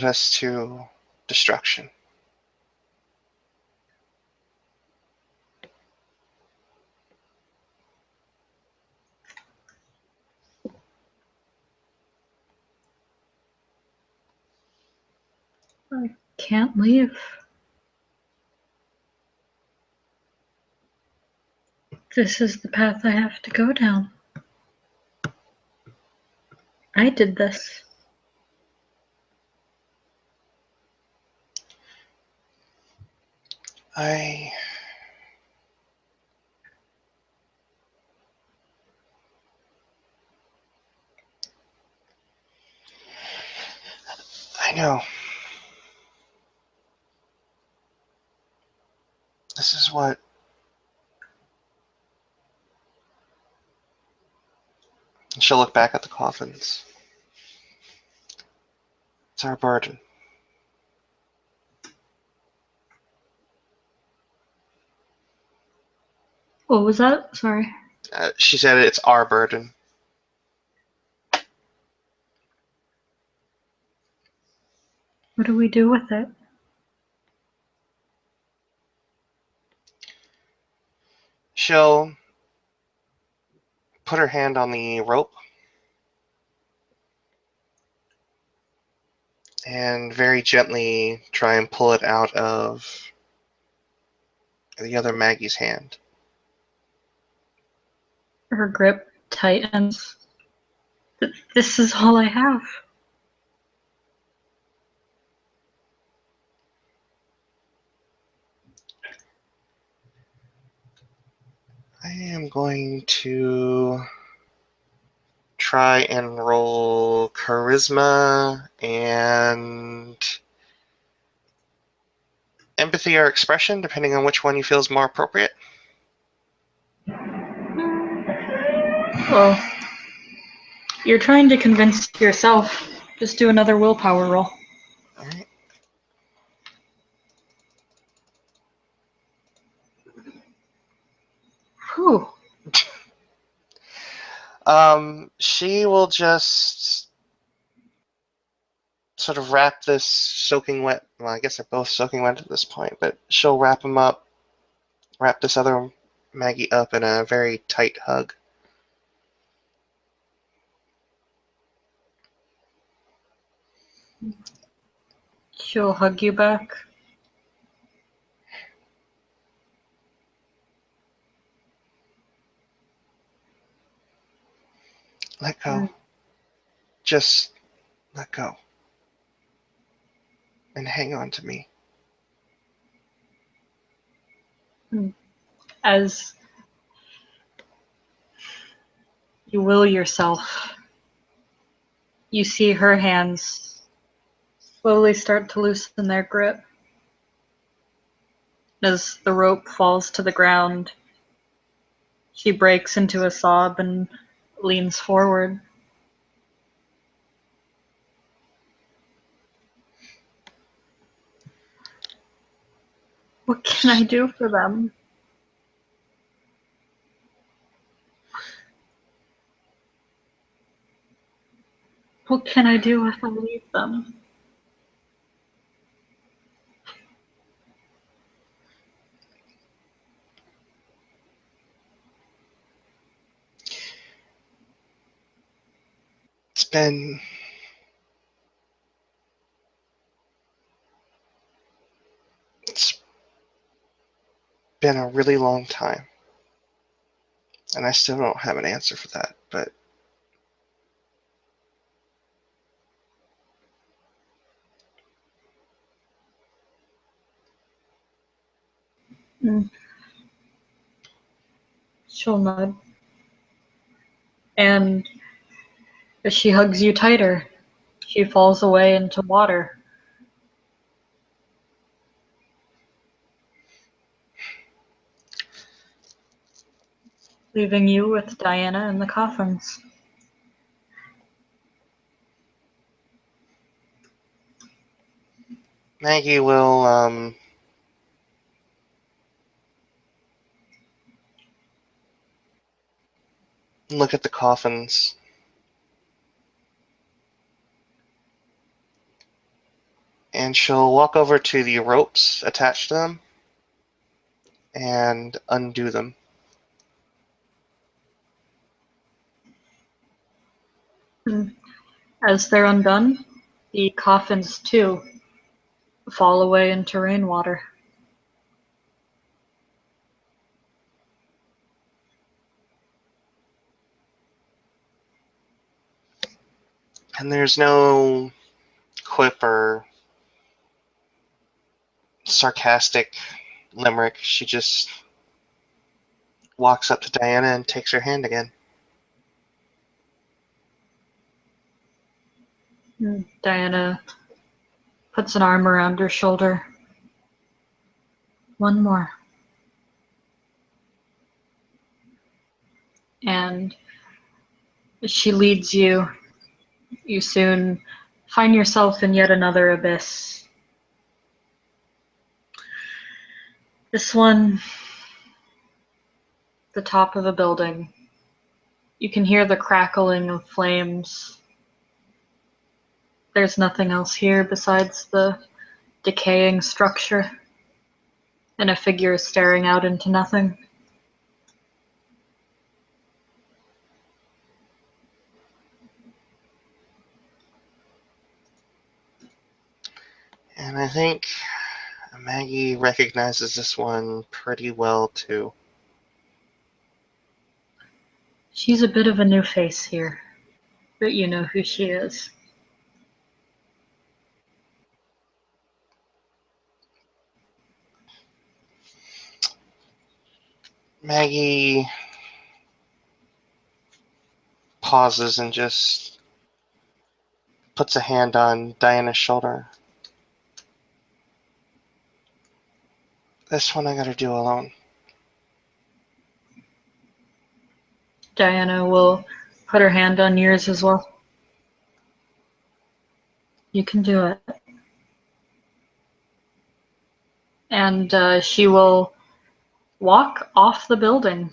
us to destruction. I can't leave. This is the path I have to go down. I did this. I know. This is what she'll look back at the coffins. It's our burden. What was that? Sorry. She said it's our burden. What do we do with it? She'll put her hand on the rope and very gently try and pull it out of the other Maggie's hand. Her grip tightens. This is all I have. I am going to try and roll charisma and empathy or expression, depending on which one you feel is more appropriate. Well, you're trying to convince yourself. Just do another willpower roll. All right. Whew. She will just sort of wrap this soaking wet. Well, I guess they're both soaking wet at this point, but she'll wrap this other Maggie up in a very tight hug. She'll hug you back. Let go. Just let go. And hang on to me. As you will yourself, you see her hands slowly start to loosen their grip. As the rope falls to the ground, she breaks into a sob and leans forward. What can I do for them? What can I do if I leave them? It's been a really long time. And I still don't have an answer for that, but She'll nod. And as she hugs you tighter, she falls away into water. leaving you with Diana in the coffins. Maggie will look at the coffins. And she'll walk over to the ropes attached to them and undo them. As they're undone, the coffins too fall away into rainwater. And there's no quip or sarcastic limerick. She just walks up to Diana and takes her hand again. Diana puts an arm around her shoulder. One more. And she leads you. You soon find yourself in yet another abyss. This one, the top of a building. You can hear the crackling of flames. There's nothing else here besides the decaying structure and a figure staring out into nothing. And I think Maggie recognizes this one pretty well, too. She's a bit of a new face here, but you know who she is. Maggie pauses and just puts a hand on Diana's shoulder. This one I gotta do alone. Diana will put her hand on yours as well. You can do it. And she will walk off the building.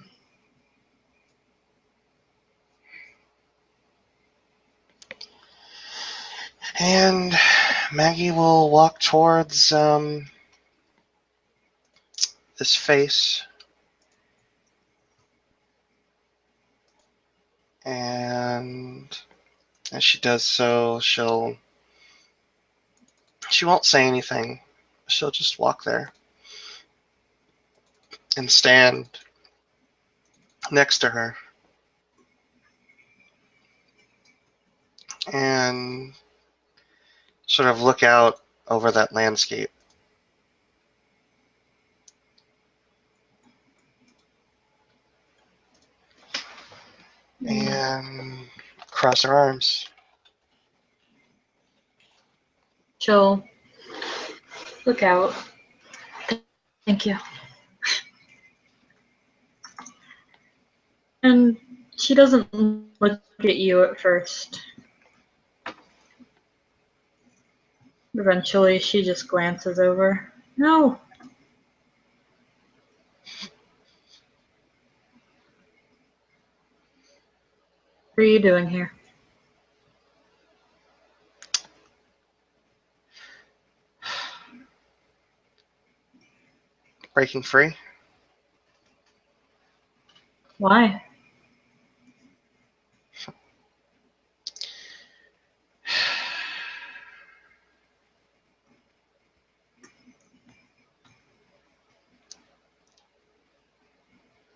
And Maggie will walk towards this face. And as she does so, she won't say anything. She'll just walk there and stand next to her and sort of look out over that landscape. And cross her arms. She'll look out. Thank you. And she doesn't look at you at first. Eventually, she just glances over. No. What are you doing here? Breaking free? Why?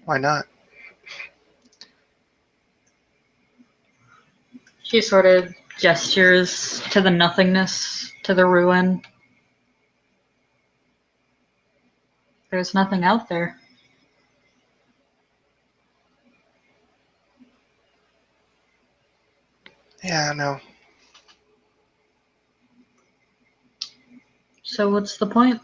Why not? She sort of gestures to the nothingness, to the ruin. There's nothing out there. Yeah, I know. So what's the point?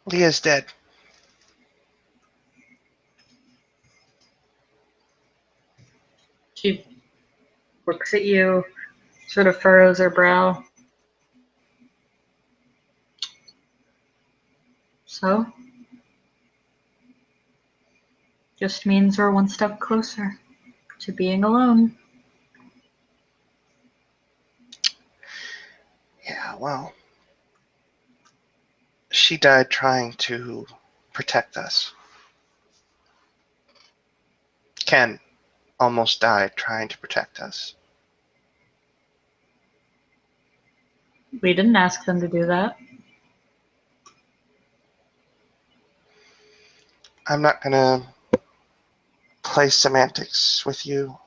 Leah's dead. She looks at you, sort of furrows her brow. So? Just means we're one step closer to being alone. Yeah, well, she died trying to protect us. Ken almost died trying to protect us. We didn't ask them to do that. I'm not gonna play semantics with you.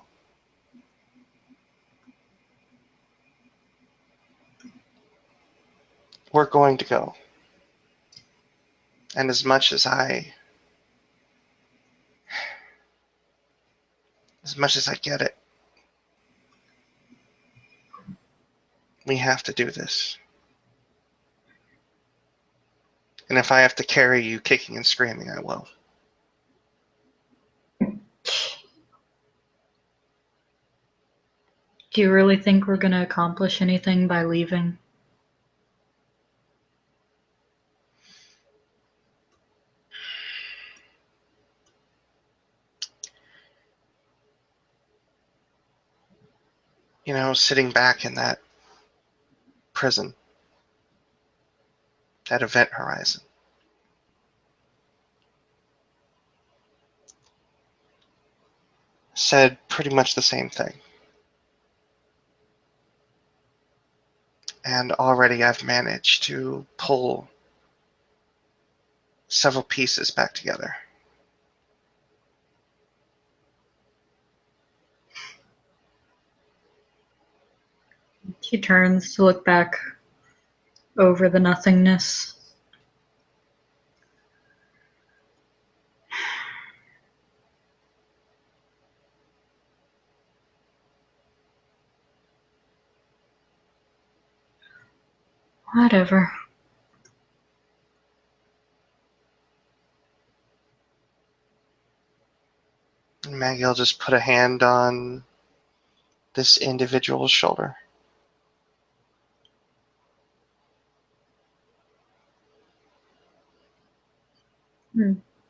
We're going to go. And as much as I get it, we have to do this. And if I have to carry you kicking and screaming, I will. Do you really think we're going to accomplish anything by leaving? You know, sitting back in that prison, that event horizon, said pretty much the same thing. And already I've managed to pull several pieces back together. He turns to look back over the nothingness. Whatever. And Maggie will just put a hand on this individual's shoulder.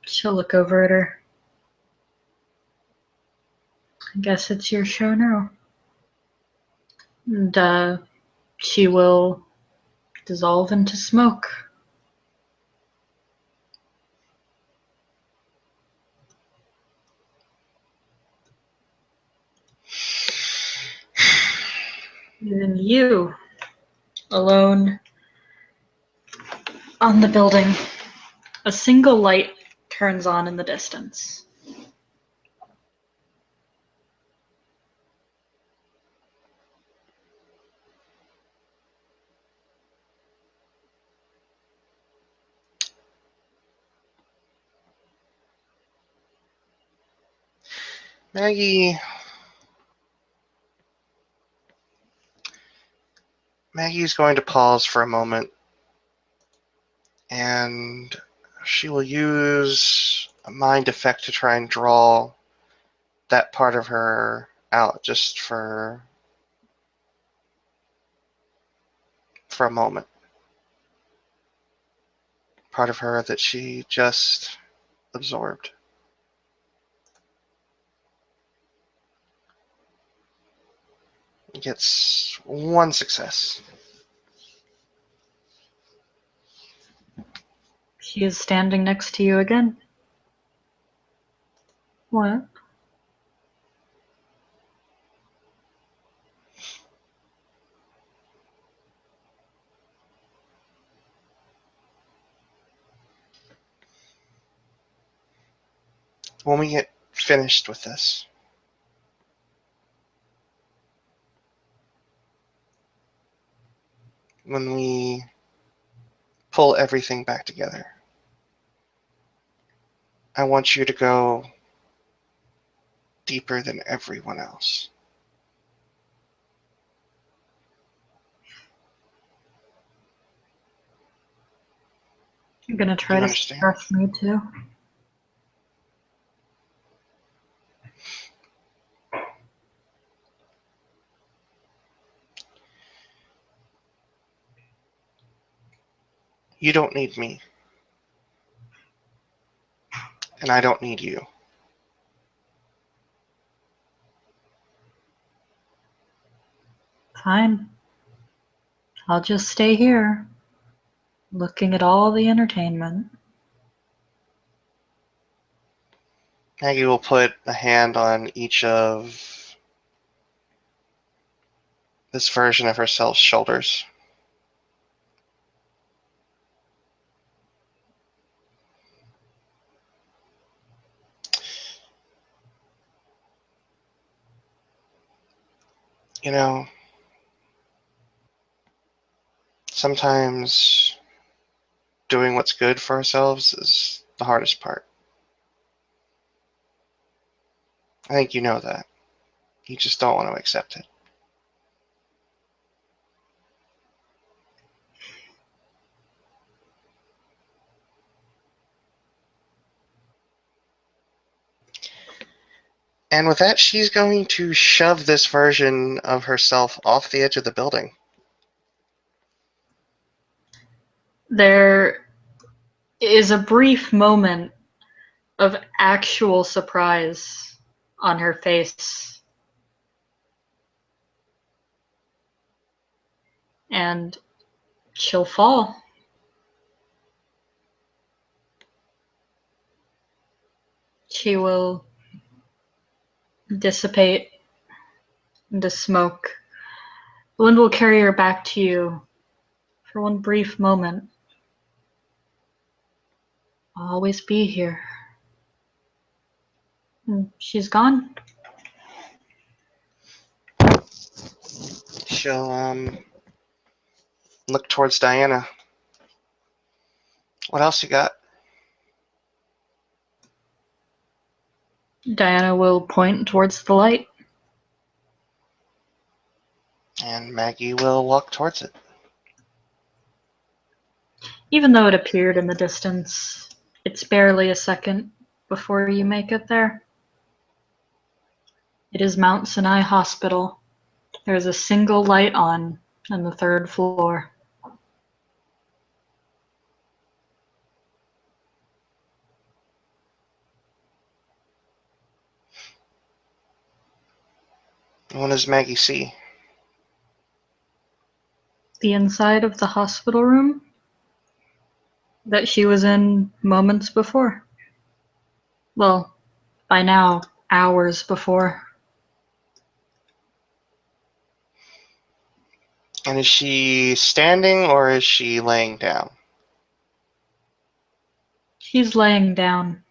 She'll look over at her. I guess it's your show now. And she will dissolve into smoke. And you, alone on the building, a single light turns on in the distance. Maggie's going to pause for a moment, and she will use a mind effect to try and draw that part of her out just for a moment. Part of her that she just absorbed. Gets one success. She is standing next to you again. What? When we get finished with this, when we pull everything back together, I want you to go deeper than everyone else. You're gonna try You to understand? suppress me too? You don't need me. And I don't need you. Fine. I'll just stay here, looking at all the entertainment. Maggie will put a hand on each of this version of herself's shoulders. You know, sometimes doing what's good for ourselves is the hardest part. I think you know that. You just don't want to accept it. And with that, she's going to shove this version of herself off the edge of the building. There is a brief moment of actual surprise on her face. And she'll fall. She will dissipate into smoke. The wind will carry her back to you for one brief moment. I'll always be here. And she's gone. She'll look towards Diana. What else you got? Diana will point towards the light. And Maggie will walk towards it. Even though it appeared in the distance, it's barely a second before you make it there. It is Mount Sinai Hospital. There is a single light on the third floor. What does Maggie see? The inside of the hospital room that she was in moments before. Well, by now, hours before. And is she standing or is she laying down? She's laying down.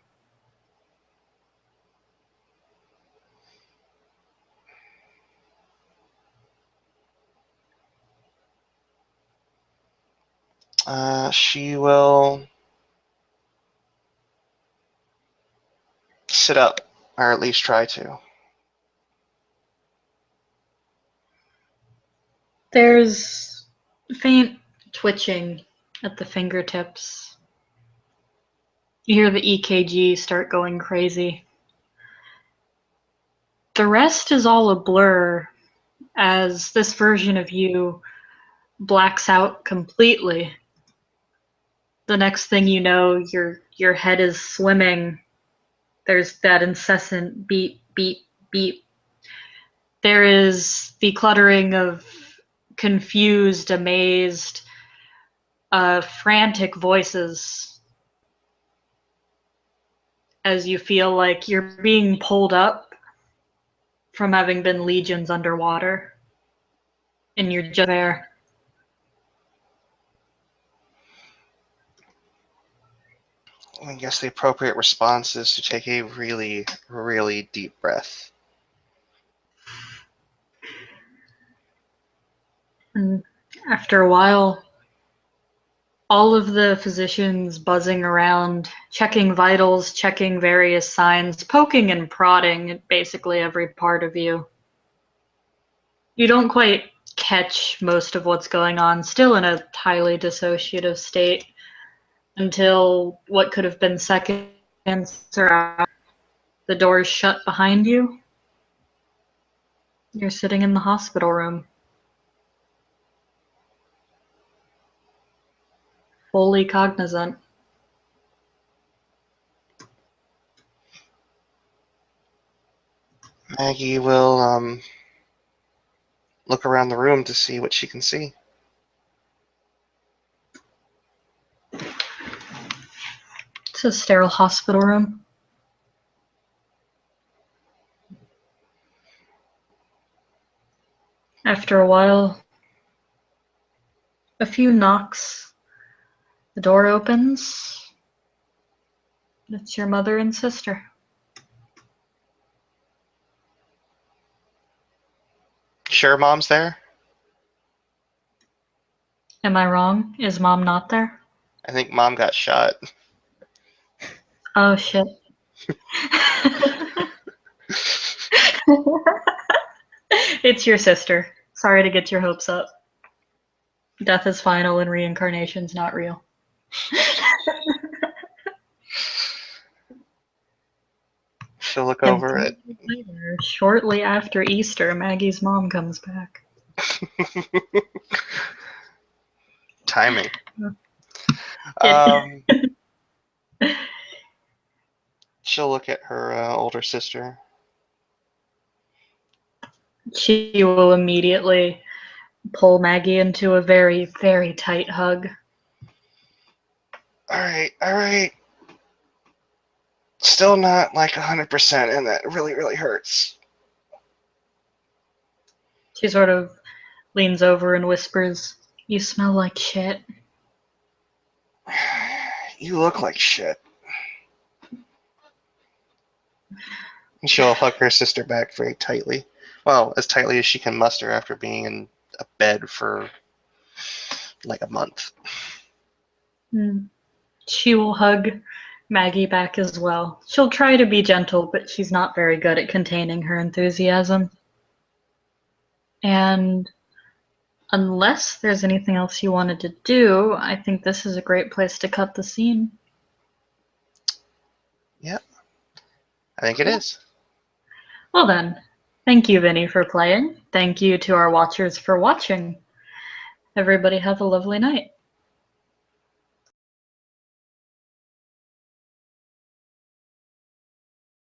She will sit up, or at least try to. There's faint twitching at the fingertips. You hear the EKG start going crazy. The rest is all a blur as this version of you blacks out completely. The next thing you know, your head is swimming. There's that incessant beep, beep, beep. There is the cluttering of confused, amazed, frantic voices as you feel like you're being pulled up from having been legions underwater, and you're just there. I guess the appropriate response is to take a really, really deep breath. And after a while, all of the physicians buzzing around, checking vitals, checking various signs, poking and prodding at basically every part of you. You don't quite catch most of what's going on, still in a highly dissociative state. until what could have been seconds or hours. The doors shut behind you. You're sitting in the hospital room, fully cognizant. Maggie will look around the room to see what she can see. It's a sterile hospital room. After a while, a few knocks, the door opens. It's your mother and sister. Sure, Mom's there? Am I wrong? Is Mom not there? I think Mom got shot. Oh, shit. It's your sister. Sorry to get your hopes up. Death is final and reincarnation's not real. She'll look And over 3 at... days later, shortly after Easter, Maggie's mom comes back. Timing. It, She'll look at her older sister. she will immediately pull Maggie into a very, very tight hug. All right. Still not like 100%, and that really, really hurts. She sort of leans over and whispers, "You smell like shit." You look like shit. And she'll hug her sister back very tightly. Well, as tightly as she can muster after being in a bed for like a month. She will hug Maggie back as well. She'll try to be gentle, but she's not very good at containing her enthusiasm. And unless there's anything else you wanted to do, I think this is a great place to cut the scene. Yep. I think it is. Well then, thank you, Vinny, for playing. Thank you to our watchers for watching. Everybody have a lovely night.